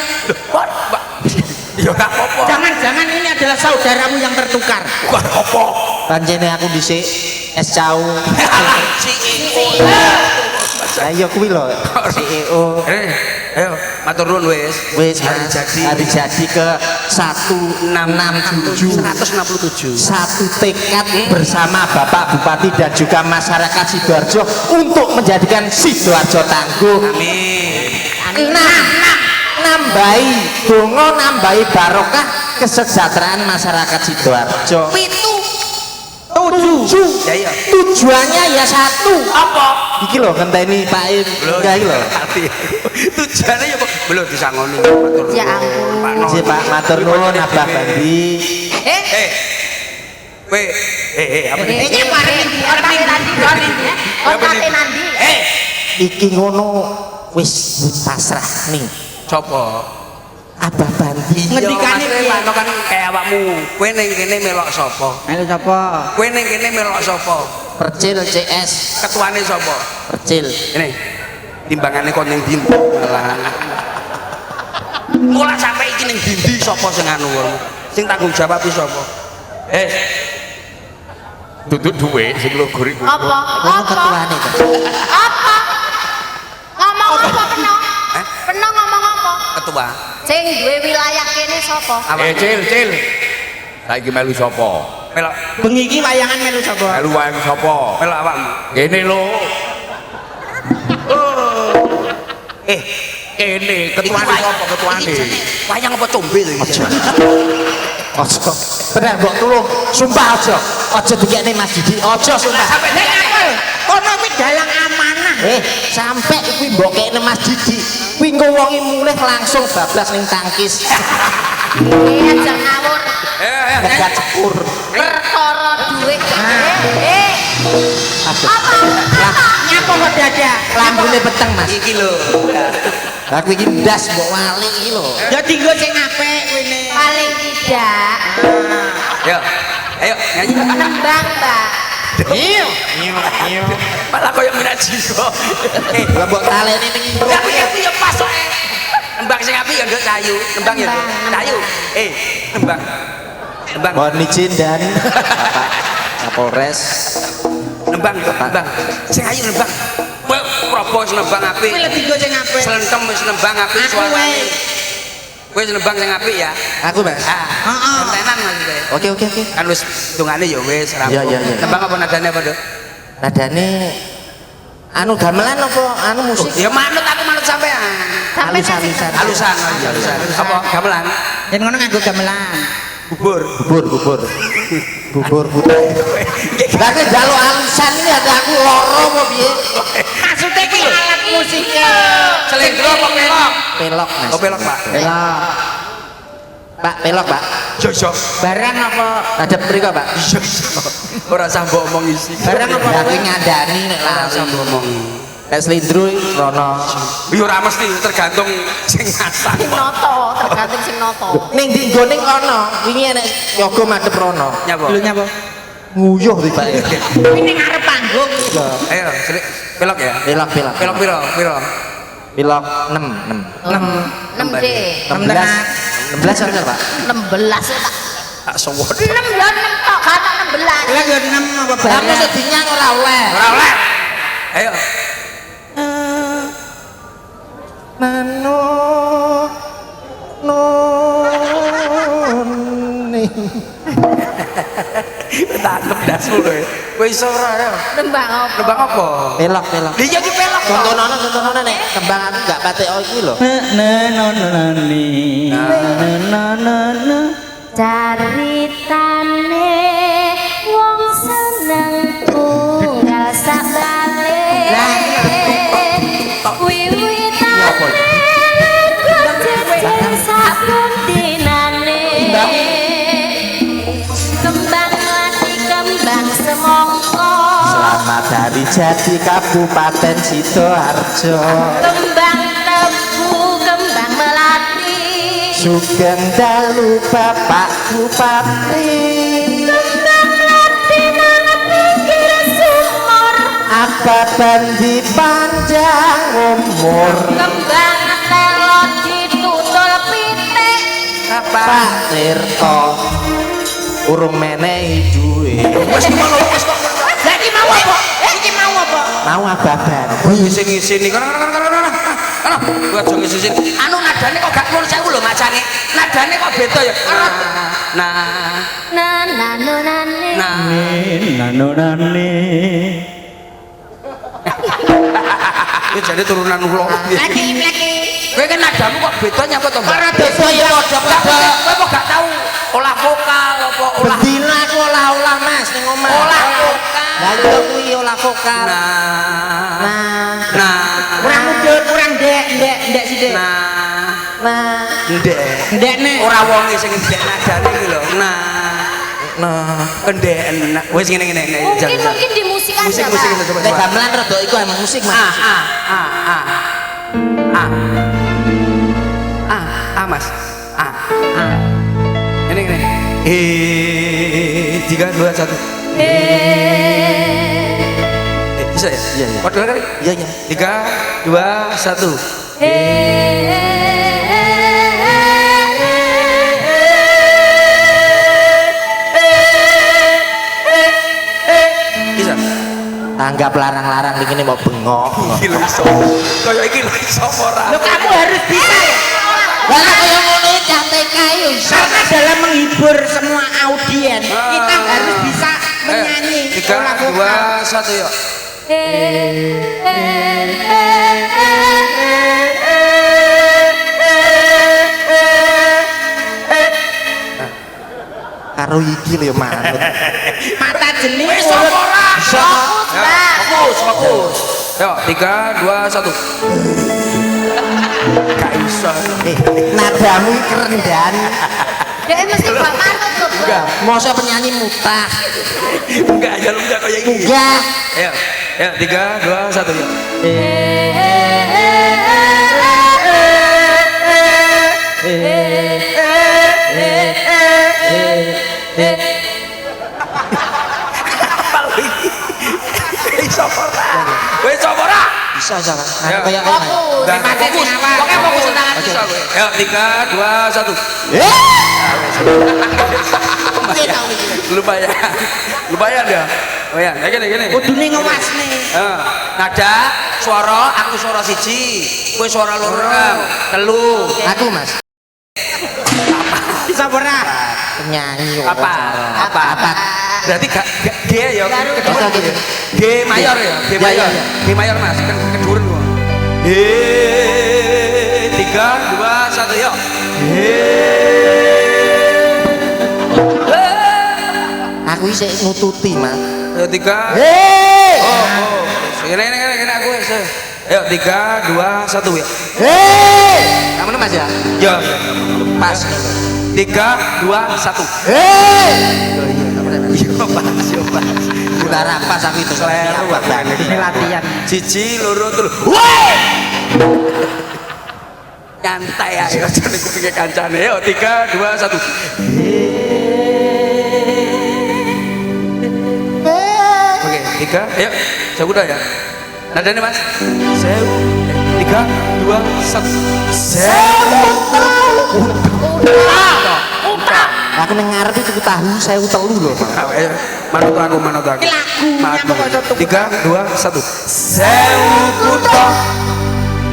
Mbak. Ya gak apa-apa. Jangan-jangan ini adalah saudaramu yang tertukar. Gak apa. Pancene aku dhisik es cau. CEO. Ayo kuwi lho, CEO. Ayo, matur nuwun wis. Wis hari Mas, jadi. hari jadi ke 167. 167. Satu tekad bersama Bapak Bupati dan juga masyarakat Sidoarjo untuk menjadikan Sidoarjo tangguh. Amin. Nambahi donga, nambahi barokah kesejahteraan masyarakat Sidoarjo. Tujuh. Ya iya. Tujuannya ya satu. Apa? Iki lho ngenteni Pak Im. Enggak iki lho. Tujuannya ya kok belum disangoni matur. Ya ampun. Pak Noh. Nggih Pak, matur nuwun Abah Bandi. Kowe apa nih? Iki paring Otate nanti donen ya. Otate nanti. Iki ngono wis pasrah nih. Coba. Abah Bandi. Ngendikane piye? Pak Noh kan kayak awakmu. Kowe ning kene melok sapa? Melu sapa? Kowe ning kene melok sapa? Percil CS. Ketuane sapa? Percil. Ini timbangannya kok ning ndi malah. Ora sampai iki ning ndi sapa sing anu kono. Sing tanggung jawab iki sapa? Duduk duwe sing lugur iku. Apa? Ngono Apa? ketuane to. Apa? Ngomong apa penong? Penong ngomong apa? Ketua. Sing duwe wilayah kene sapa? Cil. Saiki melu sapa? Melok Bengi iki wayangan melu sapa? Melu wayang sapa? melok awakmu. Kene lho. Kene ketuane sapa ketuane? Wayang apa combe to iki? Ojo. Bener mbok tulung. Sumpah aja. Aja dikekne Mas Didi. Aja sumpah. Sampai kono kuwi dalang amanah. Sampai kuwi mbok kekne Mas Didi. Kuwi engko wonge mulih langsung bablas ning tangkis. Aja ngawur. Gak cekur. Perkara duit. Aduh. Apa? Nyapa kok dadak? Lambune peteng Mas. Iki lho. Lah kuwi iki ndas mbok wali iki lho. Ya dienggo sing apik kuwi. Paling tidak. Yo. Ayo nyanyi. Nembang, Mbak. Iya. Malah koyo minat jiwa. Lah mbok taleni ning iro. Tapi ya pas kok. Nembang sing apik ya nduk cayu. Nembang ya. Cayu. Nembang. Nembang. Mohon izin dan Bapak Kapolres. Nembang, nembang. Sing ayu nembang. Kowe propos nembang apik. Kuwi lebih sing apik. Selentem wis nembang apik Aku suarane. wae. Kowe nembang sing apik ya. Aku, Mas. Heeh. Tenan maksudnya. Oke. Kan wis hitungane ya wis rampung. Iya. Nembang apa nadane apa, Dok? Nadane anu gamelan apa anu musik? Ya manut aku manut sampean. Sampai Halusan. Halusan, halusan. Apa gamelan? Yen ngono nganggo gamelan. Bubur. Bubur. Lah nek njaluk halusan ini ada aku loro apa piye? Maksudnya ki alat musiknya. Selendro apa pelok? Pelok, Mas. Oh pelok, Pak. Pelok. Pak, pelok, Pak. Jojo. Barang apa? Ada mriko, Pak. Ora usah mbok omong isi. Barang apa? Lah kuwi ngandani nek Ora usah lali. mbok omong. Nek slindro rono. Ya ora mesti tergantung sing ngasang. noto, tergantung sing noto. Ning ndi nggone kono, wingi enek yoga madhep rono. Nyapa? Lho nyapa? Nguyuh tibake. Kuwi ning arep panggung. Ayo, pelok ya. Pelok. Pelok piro? Pelok 6. 6 D. 16 aja, Pak. 16 ya tak. Tak sewot. 6 ya 6 tok, gak 16. Lah yo 6 apa Lah barang? mesti dinyang ora oleh. Ora oleh. Ayo. Mano Takep dasmu kowe. Kowe iso ora ya? Nembang apa? Nembang apa? pelok. Dia iki pelok. Contohnya nek kembang aku gak patek iki lho. Caritane wong seneng tunggal sak bale. Wiwitane kucing sak buntinane. Kembang mati kembang semongko. Selamat hari jadi Kabupaten Sidoarjo. Kembang tebu kembang melati. Sugeng dalu Bapak Bupati. Kembang melati nang pinggir sumur. Abadan di panjang umur. Kembang telon ditutul pitik. Pak Tirto urung menehi duwe. Wis ngono wis kok. Lah iki mau apa? Iki mau apa? Mau abadan. Ngisi-ngisi kono. Gua aja ngisi. Anu nadane kok gak ngono sewu lho macane. Nadane kok beda ya. Nah. Nananonane. Nah. Iki jadi turunan kula. Lagi. Kowe kan nadamu kok beda nyapa to, Mbak? Ora beda ya Padha. Kowe kok gak tahu olah vokal apa olah Bendina aku olah-olah Mas ning omah. olah vokal. Lah iya kuwi olah vokal. Nah. kurang mundur, kurang ndek sithik. Nah. Ndek. Ndekne. Ora wonge sing ndek nadane iki lho. Kendeken. Wis ngene. Mungkin di musik aja, Musik Pak. coba. Nek gamelan rada iku emang musik Mas. Mas. Ini. 3 2 1. Bisa ya? Iya. Padahal kali. Iya. 3 2 1. Bisa. Tanggap larang-larang iki mau bengok. Iki lho iso. Kaya iki lho iso ora. Loh kamu harus bisa ya. Lah kaya ngono cah TK yo iso. Karena dalam menghibur semua audiens, kita harus bisa menyanyi. 3 2 1 yuk. Karo iki lho manut. Mata jeli. Wis ora. Fokus, Mbak. Fokus. Yuk, 3 2 1. Gak iso. Nadamu iki kerendan. Dia mesti gak manut loh, Mbak. Mosok penyanyi mutah. Enggak aja lu enggak kayak gini. Enggak. Ayo. 3 2 1 yuk. sapa ora? Wis sapa ora? Bisa sama. Ya. Kayak Fokus. Udah, fokus. Pokoknya fokus tangan bisa gue. Ayo 3 2 1. Lumayan. Lumayan ya. Lumayan. Ya gini. Kudune ngewasne. Nada, suara, aku suara siji, kowe suara loro, telu. Aku Mas. Bisa ora? Penyanyi. Apa? Berarti G ya, kedua Oke. G mayor ya, G mayor. G mayor Mas, kedua gua. G 3 2 1 yuk. Aku isih nututi, Mas. Ayo 3. Hei! Oh. Ini aku wis. Ayo 3 2 1 ya. Hei! Kamu Mas ya? Ya. Pas. 3 2 1. Hei! Yo pas. Udah rapas aku itu. Kleru Ini latihan. Siji loro telu. Woi! Nyantai ayo jane kupinge kancane. Yo 3 2 1. Oke, 3. Ayo, saya udah ya. Nadanya Mas. Sewu. 3 2 1. Sewu. Aku nang ngarep itu tahu saya telu lho. Ayo, manut aku. Lagunya pokoknya tuh. 3 2 1. Sewu kutha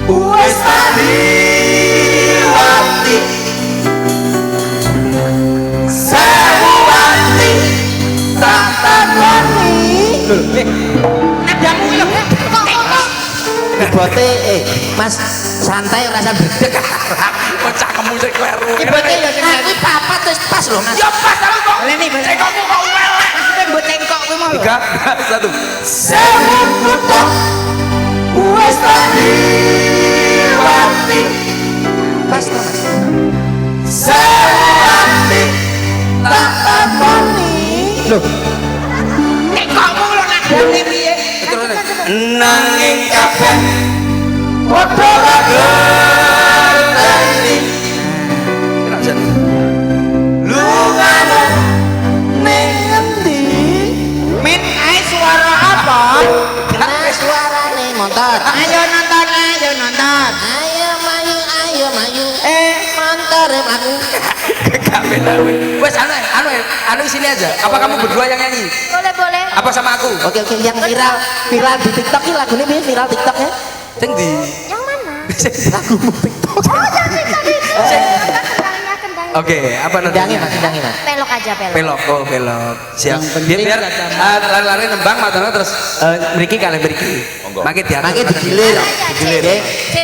wis taliwati. Sewu ati tak takoni. Nadamu lho. Ibote Mas santai rasa bedek. Pecah kamu sing kleru. Ibote ya sing Aku papat wis pas lho Mas. Ya pas aku kok. Leni Cengkokmu kok wel. maksudnya mbok cengkok kuwi mau lho. 3 2 1. Sewu kutha wis taliwati. Pas to Mas. Sewu ati tak takoni. Loh, Cengkokmu lho nadane piye? Terus nanging kabeh padha ra ngerteni. Enak jan. Lungamu ning ngendi? Min ae suara apa? nah suarane motor. Ayo nonton. Ayo mayu. Montore aku. Kabeh wes anu sini aja. Apa kamu berdua yang nyanyi? Boleh. Apa sama aku? Oke yang viral di TikTok ini lagu ini viral TikTok ya. Sing di Yang mana? Lagumu TikTok. Oh, yang tadi itu. Kendangnya. Oke, apa Kendangin nadanya? Mas. Pelok aja, pelok. Pelok. Siap. Biar lari-lari nembang matanya terus mriki kalih mriki. Makin diatur. Makin digilir. Digilir. C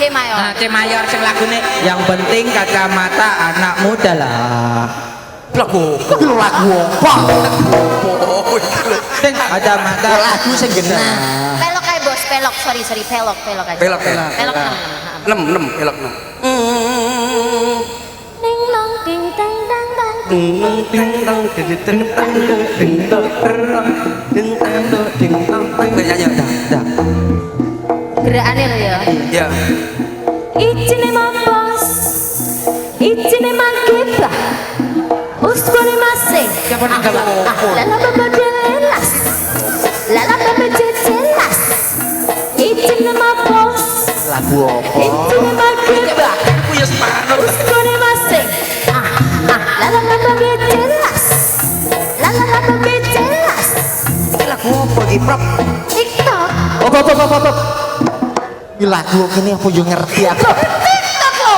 mayor. Nah, C mayor sing lagune yang penting kacamata anak muda lah. Lagu. Itu lagu apa? Sing kacamata Lagu sing genah. Pelok aja, Bos. Pelok. Sorry. Pelok aja. Pelok. Pelok 6. 6 pelok 6. Ding dong ding dang dang dang. Nyanyi dah. Gerakannya lo ya. Ya. Ichine mambos. Ichine mageba. Uskone mase. Lala baba jelas. Lala baba jelas. Ichine mambos. Lagu apa? Ichine mageba. Aku ya semangat. Uskone mase. Lala baba jelas. Lala baba jelas. Ini lagu apa iki, Prof? TikTok. Op. Ini lagu ini apa yo ngerti aku. TikTok lo.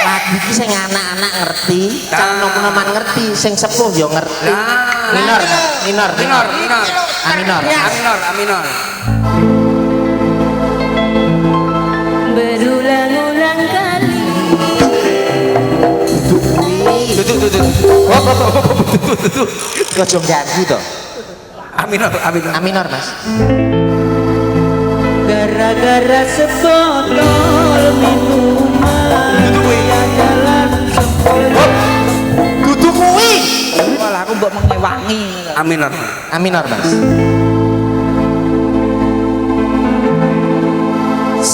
Lagu iki sing anak-anak ngerti, cang nom-noman ngerti, sing sepuh yo ngerti. Minor. Aminor. Berulang-ulang kali. Tuh. Ojo ganggu to. Aminor. Aminor Mas. gara-gara sebotol minuman ya jalan sepuluh. Kudu kuwi. Walah aku mbok mengewangi. Aminor. Mas.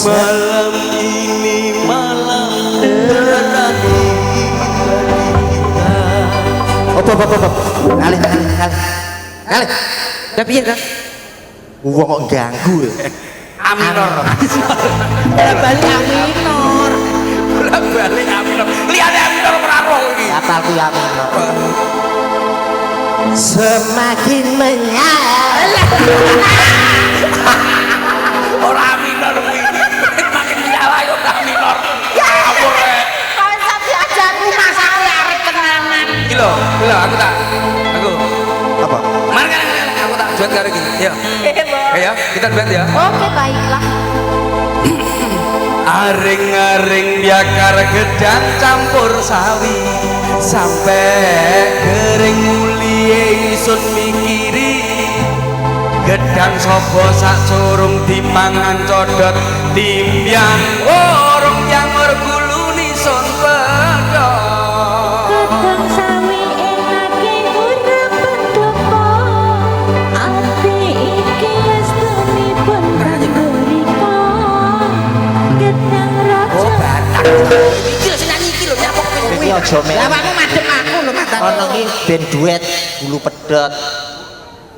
Malam ini malam terakhir. Op. Kali. Lah piye ta? Wong kok ganggu lho. Aminor. balik aminor. Balik Aminor. Liyane Aminor ora roh iki. Apalku ya minor. Semakin menyala. Ora Aminor kuwi. Makin nyala yo Aminor. Ngawur e. Kok iso diajar Rumah sakit arep tenanan. Iki lho, aku tak. Aku. Apa? Mari aku tak duet karo iki. Yo. Ya, kita duet ya. Oke, baiklah. Aring-aring biakar gedang campur sawi sampai kering mulie isun mikiri gedang sobo sak curung dimangan codot timbyang orong yang merguluni son pedot Gedang sawi enake ora pendopo. Ati iki estunipun kangguriko. Gedang raja. iki lho sing nyanyi iki lho nyapok Iki aja mek. Lah awakmu madhep aku lho mata. Ono iki ben duet bulu pedot.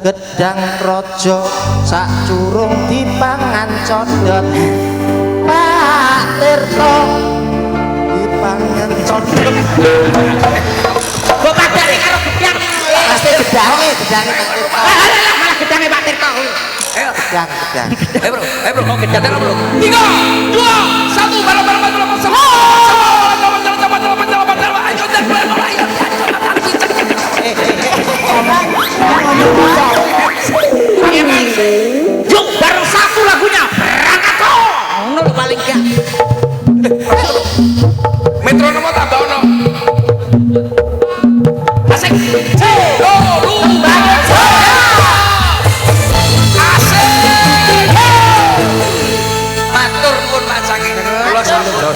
Gedang rojo sak curung dipangan codot. Pak Tirto dipangan codot. Mbok padane karo gedang. Pasti gedange Pak Tirto. Alah malah gedange Pak Tirto. ayo Gedang. ayo bro oke datang bro 3 2 1 bareng semua Yuk baru satu lagunya. Berangkat kok. Ngono lho paling gak. metronom tambah ono asik matur nuwun Pak Canggih kula sampun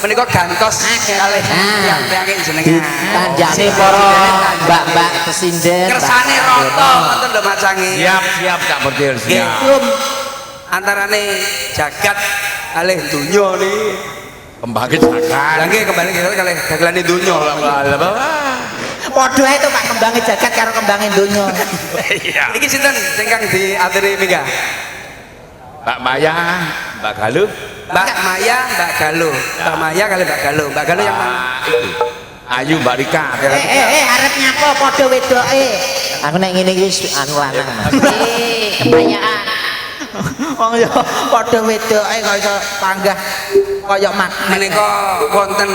menika gantos kalih yang jenengan Tanjane para mbak-mbak pesinden. kersane rata ngoten lho Pak Canggih Siap Cak Berdil nggih siap. belum antarane jagat kalih donya niki Kembangke jagat. Lah nggih kembali kalih dagelane donya Padha ae to Pak kembange jagat karo kembange donya. Iya. iki sinten sing kang diaturi Mega Mbak Maya, Mbak Galuh. Mbak Maya, Mbak Galuh. Mbak Maya kali Mbak Galuh. Mbak Galuh yang mana? Itu. Ayu Mbak Rika. Arep nyapa padha wedoke. Aku nek ngene iki wis anu lanang. Mas. Kebayaan. Wong ya padha wedoke kok iso panggah kaya magnet. Menika wonten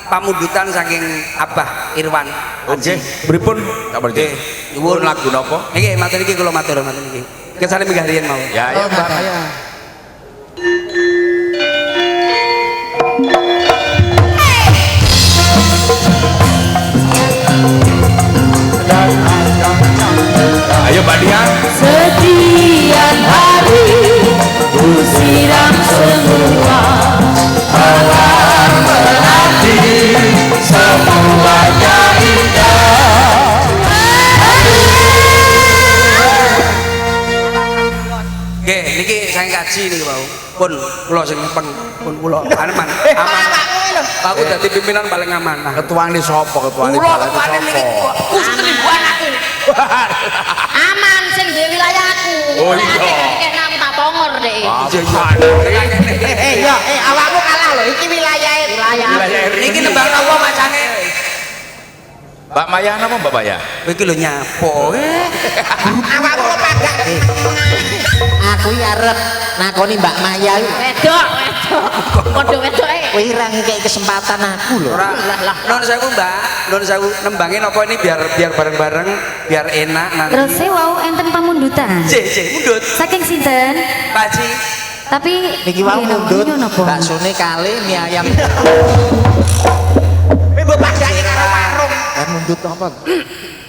pamundutan saking Abah Irwan. Oke, pripun Cak Berdil? Nyuwun Lagu napa? Nggih, matur iki kula matur niki. Kesane minggah riyen mau. Ya, ya Mbak Maya. Ayo Mbak Dian. Setiap hari ku siram semua alam melati semuanya indah. Nggih, niki saking kaji niki mau. Pun kula sing nyepeng, pun kula aman. Aku dadi pimpinan paling amanah. Ketuane sapa? Ketuane Kula balane ketuane niki sapa? khusus ribu anakku. Aman sing di wilayahku. Oh, iya. Kayaknya aku tak pongor deh. Awakmu kalah lho iki wilayahe. Wilayah. Niki nembang napa macane? Mbak Maya napa Mbak Maya? Kowe iki lho nyapo. Awakmu kok panggah. Aku iki arep nakoni Mbak Maya iki. Wedok, wedok. Padha wedoke. Kowe ora ngekeki kesempatan aku lho. Ora lah. Nun sewu Mbak, nun sewu nembangin apa ini biar bareng-bareng, biar enak nanti. Terus saya wow enten pamundutan. Cek mundut. Saking sinten? Pak Ji. Tapi Niki wae mundut. napa? Baksone kali mie ayam. Mbok padane karo warung. Kan mundut apa?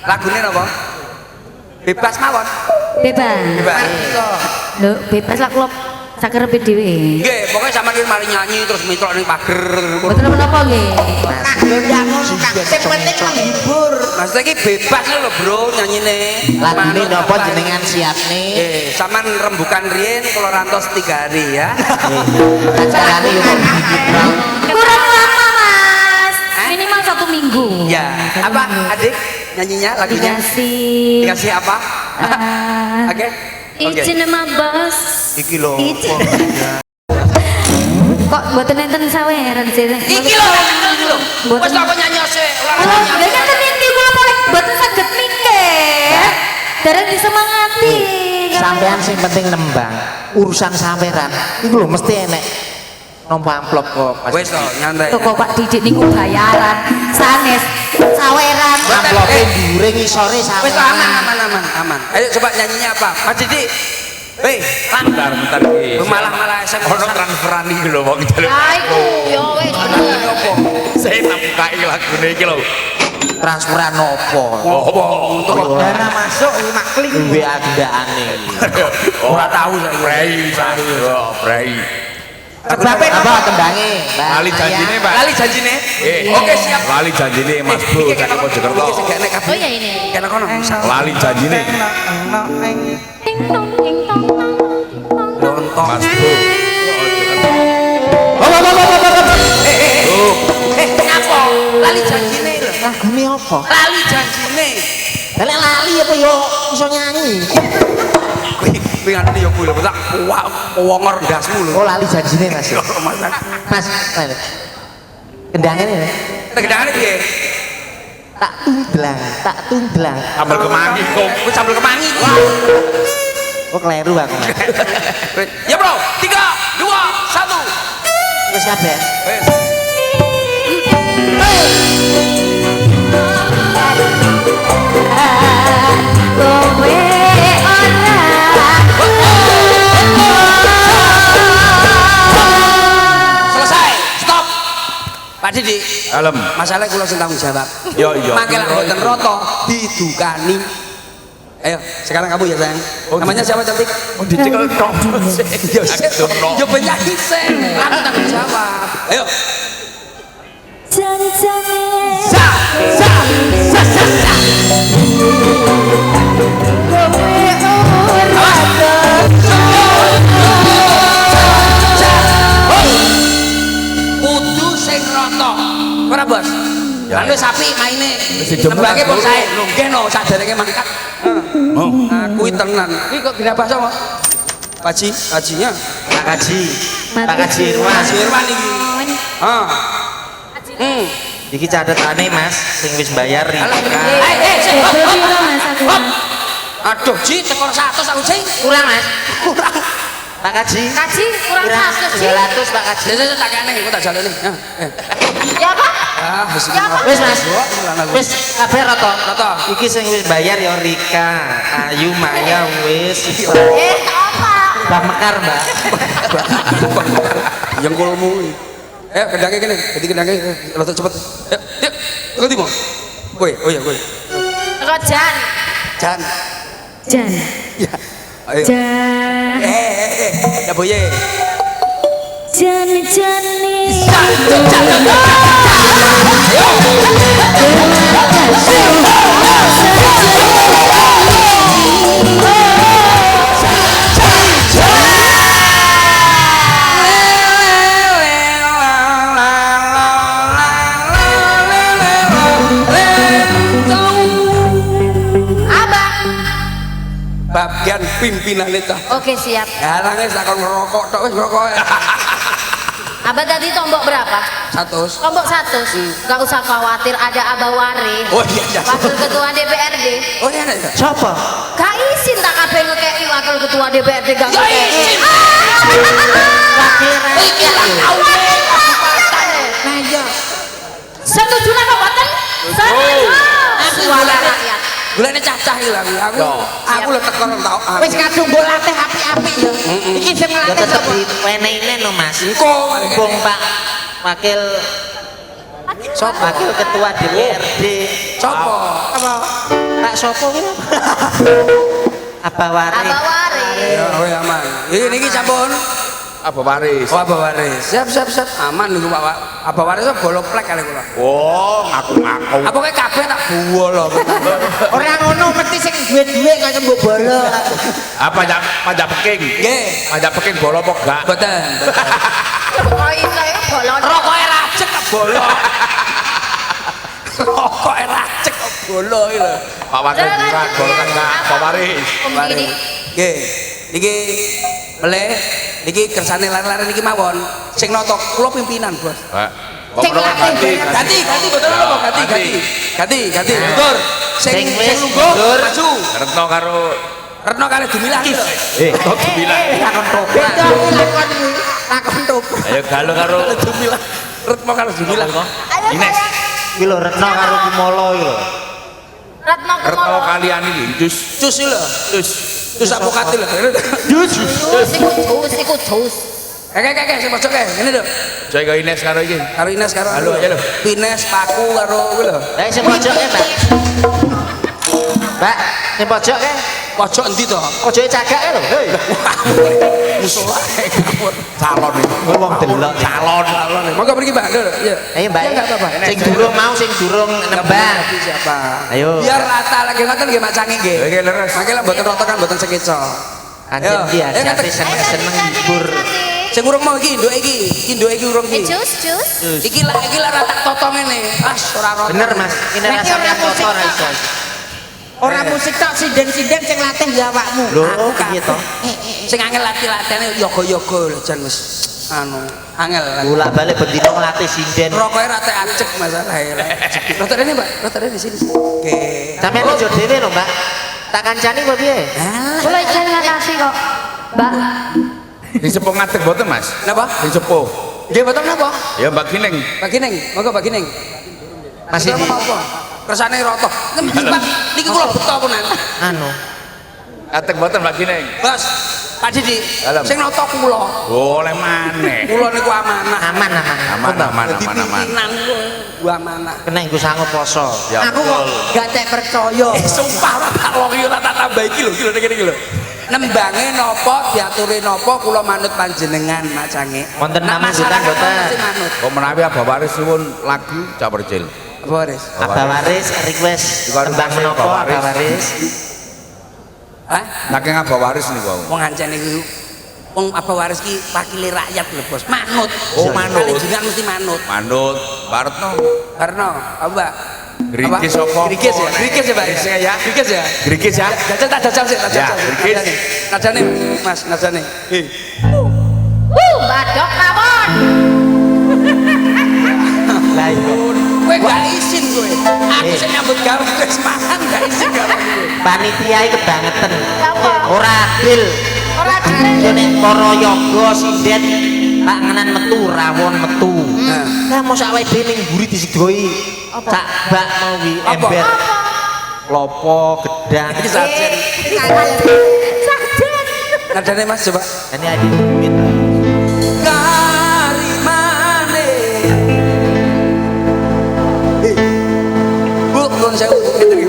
Lagune napa? Bebas mawon. Bebas. Bebas. Lho, bebas lah kula sakerepe dhewe. Nggih, pokoknya sampean iki mari nyanyi terus mitrok ning pager. Mboten menapa nggih. Lho ndak ngono Kang. Sing penting menghibur. Maksudnya iki bebas lho Bro nyanyine. Lagune napa jenengan siapne? Sampean rembukan riyen kula rantos 3 hari ya. Acarane yo kok gigit ra. Kurang lama, Mas. Minimal 1 minggu. Ya, apa Adik nyanyinya lagunya? Dikasih Dikasih apa? Oke. Oke. Izin sama bos. Iki lho. Izin. Kok mboten enten saweran sih? Iki lho iki lho. Wes apa nyanyi sik. Halo, lha kan niki kula boleh mboten saged mikir. Dereng disemangati. Sampean sing penting nembang urusan saweran iku lho mesti enek nomor amplop kok Mas. Wes to nyantai. Toko Pak Didik niku bayaran, sanes, saweran. Amplope dhuwure ngisore Wes saweran. aman. Ayo coba nyanyinya apa? Mas Didi. Hei, bentar iki malah SMS. ono transferan iki lho wong jaluk Ah iku ya wis bener. saya tak bukai lagune iki lho Transferan opo? Apa? Untuk dana masuk lima klik Duwe andakane. ora tahu saya. Brai Apa kendange? lali janjine Pak Lali janjine. Oke, siap. lali janjine Mas Bro Iki sak kena Mojokerto iki gak nek kabeh. Oh ya ini. Kena kono. lali janjine Ting tong ting tong tong. Lontong. Mas Bro Apa? Lali janjine lho. Lagune apa? Lali janjine. Lek lali apa yo iso nyanyi. Kuwi ngene yo kuwi lho, tak wongor ndasmu lho. Oh lali janjine Mas. Mas, kendange ne Tegedane piye? tak tunggelang. sambel kemangi kok Kuwi sambel kemangi kuwi. Oh kleru aku. Mas. Ya, Bro. 3 2 1. Wis kabeh. Wes. Kowe ora. Selesai. Stop. Pak Didi. Alam Masalah kula sing tanggung jawab. Yo, iya. Mangke lak mboten roto didukani. Ayo, sekarang kamu ya sayang. Namanya siapa cantik? oh dicekel tok Yo, yo penyanyi sing. Aku tanggung jawab. Ayo. Janjane. Sa. Kudu sing roto. Ora, Bos? Ya. Kan wis apik maine. dijemur Nembake kan, pun sae. Nggeno saderenge mangkat. oh Kuwi tenan. Iki kok dina bahasa apa? Hajinya. Pak Kaji. Pak Kaji Irwan. Mas Irwan iki. Ah. Iki catetane Mas sing wis bayar Rika. Sik. Bebo piro Mas aku? Aduh, Ji, tekor 100 aku, Ji. Kurang Mas. Kurang. Pak Kaji. Kaji kurang 100 sih. 300 Pak Kaji. Sik tak kene, aku tak jalani. Ya apa? Ah, wis Ya, Pak. Wis Mas. Wis kabeh rata. Rata. Iki sing wis bayar ya Rika, Ayu, Maya wis. Apa? Mbak Mekar, Mbak. Jengkolmu. Kendangnya kene, jadi kendangnya rada cepet. Yuk. Tunggu Timo. Kowe, oh ya kowe. Rojan. Jan. Jan. Ya. Ayo. Jan. Ya boye. Jan jane. Abang. Bagian pimpinan itu. Oke siap. Garangnya tak kon ngerokok tok wis ngerokok. Abang tadi tombok berapa? 100. Tombok 100. Gak usah khawatir ada Abah Wari. Oh iya. Wakil ketua DPRD. Oh iya iya. Sopo? Gak izin tak kabeh ngekei wakil ketua DPRD gak Ya ngekei. izin. Wakil Iki lah Wakil Nah iya. Setuju napa boten? Setuju. Suara rakyat. Gulane cacah iki lho aku. Aku lho tekor tau. wis kadung mbok latih apik-apik ya iki sing Ya ngelatih tetep sapa diwenehne no Mas. Engko Mumpung Pak Wakil Wakil Ketua DPRD. Sopo? Apa? Pak sopo ki? Abah Wari. Abah Wari. Ya, oh ya aman. Ini niki sampun. apa waris Oh, Abah Waris. Siap. Aman niku Pak. Abah Waris bolo plek kali kula. oh ngaku-ngaku Apa kayak kabeh tak buwol lho. ora ngono mesti sing duwe-duwe kaya mbok bolo apa pajak peking Nggih. pajak peking bolo apa gak Boten. Kok iso ya bolong. Rokoke racek kok bolo. Rokoke racek kok Golo iki lho. Pak Wakil Lurah golongan Pak Waris. Ini. Nggih. Niki meleh niki kersane lare-lare niki mawon. Sing nata kula pimpinan, Bos. Sing latih Ganti betul apa? Ganti. Betul. Sing lungguh maju. Retno karo Retno kali Dumilah iki lho. Retno Dumilah. Lakon toprak. lakon toprak. Ayo galo karo Dumilah. Retno kali Dumilah. Ayo Ines. saya. Iki lho Retno karo Kumolo iki lho. Retno Retno Kumolo. kalian iki jus Cus iki lho. Cus apokat lho. Jus iku jus. Kakek sing pojok kae. Ngene lho. saya ke Ines karo iki. Karo Ines karo Halo, aja lho. Ines Paku karo kuwi lho. Lah sing pojok e, Mbak. Mbak, sing pojok e. Pojok endi to? Pojoke cagake lho. Hei. Musuh ae. Calon iki. Wong delok. Calon. Monggo pergi, Mbak. Lho, iya. Ayo Mbak. Ya, enggak apa-apa. Sing durung mau sing durung nembang. Siapa? Ayo. Biar rata lagi ngoten nggih Mak Cangi nggih. Oke, leres. Mangke lah mboten rata kan mboten sekeco. Anjen iki Ayo, ajate ayo, seneng hibur. Sing urung mau iki nduk iki. Iki nduk iki urung iki. Jus. Iki lah rata toto ngene. Ora rata. Bener Mas, ini Nek rasane ora musik kotor tok. iso. Ora musik tok sinden-sinden sing latih ya awakmu. Lho, piye to? Sing angel latih-latihane yoga-yoga lho jan wis anu angel. Bolak-balik bendino ngelatih sinden. Rokoke rate acek masalahe. Rata rene, Mbak. Rata rene sini. Oke. Sampeyan aja dhewe lho, Mbak. Tak kancani apa piye? Boleh izin ngatasi kok. Mbak. Sing sepuh ngadeg mboten, Mas? Napa? Sing sepuh. Nggih mboten napa? Ya Mbak Gining. Pak Gining, monggo Pak Gining. Masih di apa? Kersane rata. Mbak, niki kula beto punan. anu. Ngadeg mboten Mbak Gining. Bos, Pak Didi. Halo. Sing nata kula. Oleh maneh. Kula niku amanah. Aman. Dadi pimpinan gua amanah. Kena nggo sangu poso. Ya Aku kok betul. gak cek percaya. Sumpah ora tak longi ora tak tambah iki lho ngene iki lho. Nembange napa diaturi napa kula manut panjenengan Mak Cangi. Wonten Nek namun masyarakat mboten. mesti manut. Kok menawi Abah Waris suwun lagu Capercil. Apa wis? Abah Waris request Dikon tembang kasih menapa Abah Waris. Abah Waris? Hah? Saking Abah Waris niku. Wong ancen iku wong apa waris ki wakile rakyat lho Bos. Manut. Oh, manut. Kali jenengan mesti manut. Manut Mbak Retno. Karena apa? Grikis apa? Grikis ya? Grikis ya, Pak? Grikis ya? Grikis ya. Jajal tak jajal sih, tak Ya, jajal sih. grikis. Nadane, Mas, nadane. Badok mawon. Lah iya. Kowe gak izin kowe. Aku sing nyambut gawe kowe semangat gak izin gawe kowe. Panitia iki kebangetan. Apa? Ora adil. Ora dile. Yo nek para yoga sinden panganan metu rawon metu. Lah mosok awake dhewe ning mburi disedoi. Sak bak mau wi ember. Lopo gedang. Iki sajen. Nadane Mas coba. Ini ada duit. Karimane. Bu, nuwun sewu ngeten iki.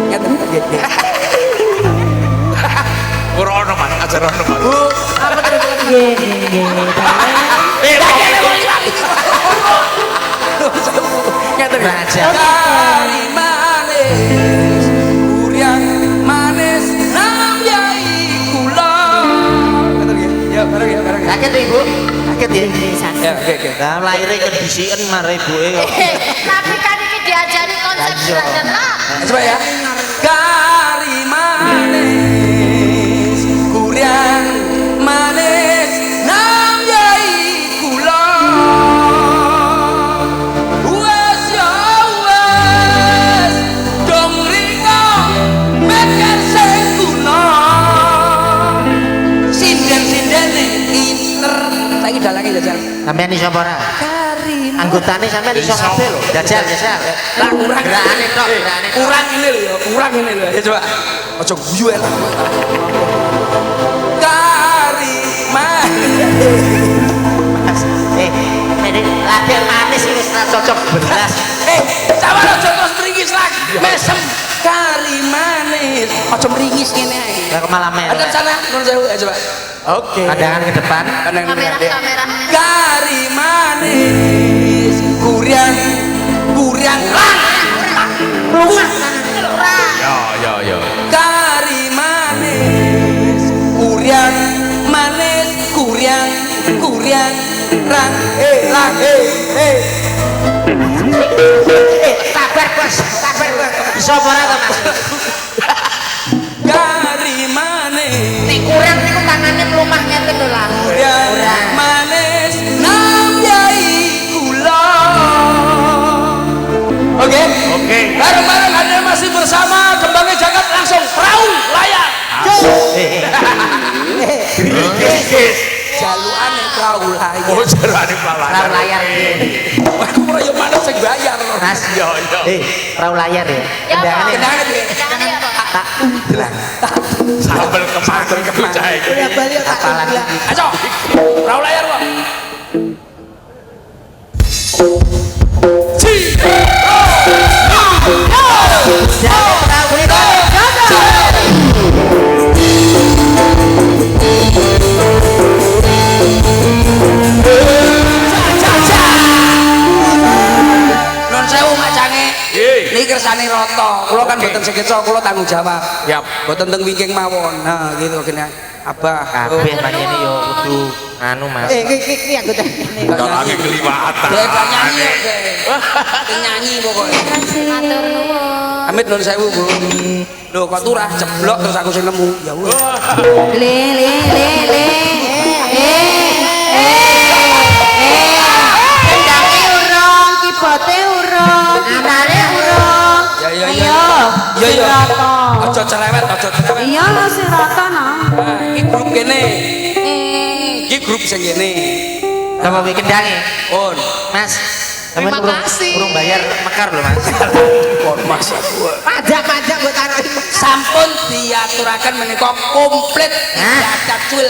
Ngeten iki. Ora ono Mas, ajar ono Mas. Bu, apa ngeten iki. Raja. Karimane. Uriang manis nam yai kula. Ngeten iki. Ya, bareng ya, bareng. Sakit Ibu? Sakit ya? Ya, oke. Lah lahirnya kedisikan marah ibuke kok. Tapi kan iki diajari konsep Iya. dan lah. Coba ya. Kari manis, kurian manis, nam yai kula. Wes ya wes, dong ringo, mekan sing kuna. Sinden-sindene inter. Saiki dalange jajal. Sampeyan iso apa ora? Kari Anggotane sampeyan iso kabeh lho. Jajal. Lah kurang Gerakane tok, gerakane tok. kurang ini lho ya, kurang ini lho. Ya coba. Ojo guyu elok. Kari manis. Ini latihan manis ini wis ora cocok belas. Sama ojo terus meringis lagi. Mesem kari manis. Ojo meringis ngene ae. Lah kok malah Ada merah. sana, nuwun sewu ya coba. Oke. Pandangan ke depan. Kamera. Kari manis, kurian lang. Ya. Kari manis, kurian manis, kurian rang lang. Sabar bos. Oke. Oke. Bareng-bareng Anda masih bersama Kembangnya Jagat langsung perahu layar. Jalukane perahu layar. Oh, jarane Perahu pelawan. layar. Aku ora yo manut sing bayar lho. Mas, Yo yo. perahu layar ya. Ya apa? Kendangane. Kendangane piye? Kendangane apa? Sambel kematur kebicara iki. Ya balik tak Apalan bilang. iki. Ayo. Perahu layar kok. Nun sewu macange. Niki kersane rata. Kula kan mboten sekecok, kula tanggung jawab. Yap. Mboten teng wingking mawon. Nah, gitu kene. Abah. Kabeh panjenengan yo kudu anu Mas. Iki aku teh. Kalau lagi keliwatan. Dek nyanyi ya, Dek. Nyanyi pokoknya. Matur nuwun. Amit nun sewu, Bu. Lho kok turah jeblok terus aku sing nemu. Ya wis. Le. Kendange urung, kibote urung, gitare urung. Ya ya ya. Ayo. Ya ya. Rata. Aja cerewet, aja cerewet. Iya lho sing rata no. Nah, iki grup kene. Iki grup sing kene. Sama we kendange. On. Mas, sampeyan urung bayar mekar lho Mas. Kon Mas. Pajak-pajak mbok taruhi. Sampun diaturaken menika komplit. Hah? Tidak ada cuil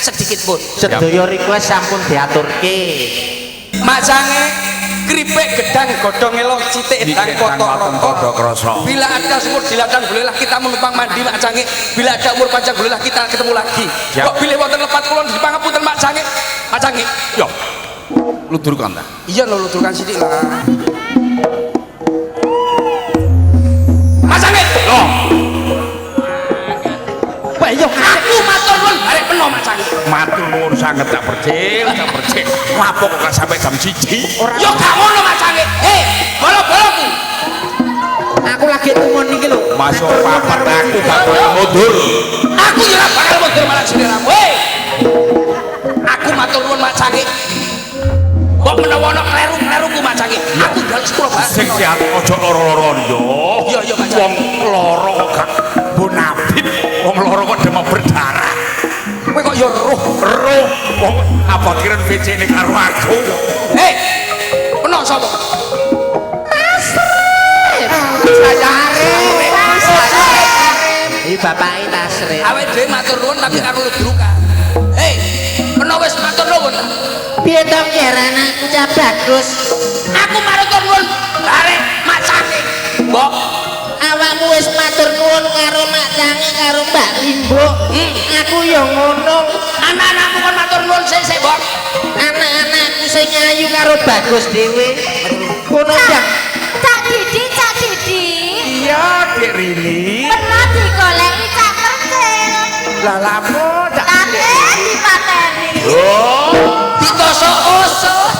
sedikit pun. Sedaya request sampun diaturke. Macange kripik gedang godhong elok citik edang kotok kodok rasa. Bila ada sumur di ladang bolehlah kita menumpang mandi Mak Cange. Bila ada umur panjang bolehlah kita ketemu lagi. Siap. Kok bilih wonten lepat kula di pangapunten Mak Cange. Mak Cange. Yo. Ludurkan ta. Iya lho luturkan sithik lah. Mak Cange. Loh, Bayo aku matur nuwun arek peno Mak Cange. matur nuwun sanget tak percil, tak percil. Lapo kok sampai jam 1? Yo gak ngono Mak Cange. Hei, bolo-boloku. Aku lagi tumun iki lho. Masuk papat aku gak boleh mundur. Aku yo ora bakal mundur malah seliramu. Hei. Aku matur nuwun Mak Cange. Kok menawa ana kleru-kleruku Mak Cange. Aku dalem 10 bahasa. Sing sehat ojo loro-loro yo. Iya, iya, Pak Cak. Wong loro kok gak bonafit. Wong loro kok demam berdarah. Kowe kok yo roh. Roh wong apa kira WC-ne karo aku. Hei. Peno sapa? Iki bapake Tasrif. Awake dhewe matur nuwun tapi karo ludrukan. Hei. Peno wis matur nuwun. Piye to ngeran aku cah bagus. Aku matur nuwun arek Mak Cange. Mbok, Awakmu wis matur nuwun karo Mak Cange karo Mbak Limbo. Aku yo ngono. anak-anakmu kon matur nuwun sik Mbok. Anak-anakku sing ayu karo bagus dhewe. Ngono ya. Cak Didi, Cak Didi. Iya, Dik Rini. Pernah digoleki Cak Kercil. Lah lapo tak Late dipateni. Oh, Ditosok-osok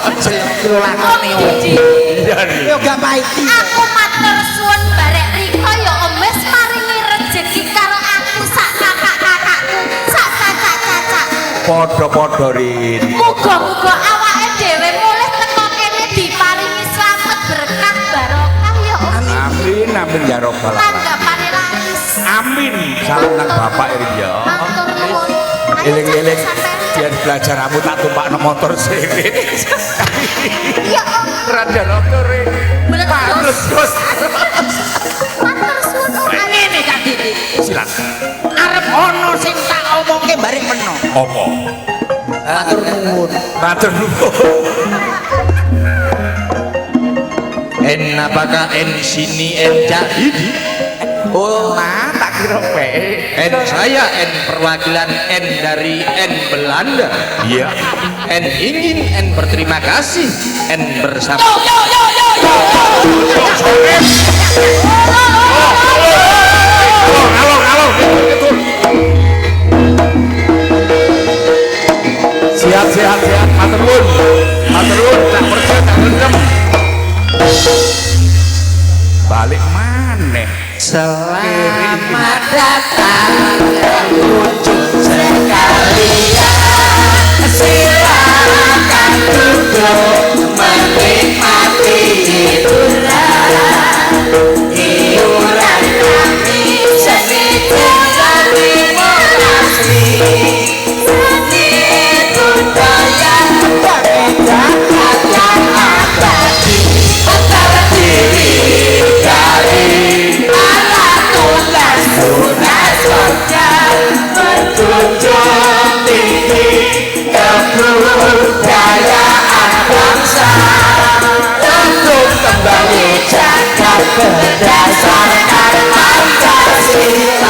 Om Didi. iya nih. Yo gak paiti. Aku matur suwun barek Riko ya wis maringi rejeki karo aku sak kakak-kakakku, sak cacak-cacakku. Podo-podo Rini. Muga-muga awake dhewe mulih teko kene diparingi slamet berkah barokah ya Om. Amin, amin ya robbal alamin. Tanggapane laris. Amin. Salam nang Bapak Rini ya. Matur nuwun. Ayo, Eling-eling sampeyan. dia belajar aku tak tumpakno motor sini. Ya Om. Rada motor ini. Bagus, Gus. Matur suwun Om. Ngene Cak Didi. Silakan. Arep ono sing tak omongke bareng meno. Apa? Matur nuwun. Matur nuwun. En apakah en sini en jadi? Oh, nah, tak kira pe. En saya en perwakilan en dari en Belanda. Iya. En ingin en berterima kasih en bersama. Alor. Siap. Matur nuwun. Tak percaya, tak rendem. Balik maneh. Selamat datang kunjung sekalian. Silakan duduk menikmati hiburan. membangun jagat berdasarkan Pancasila.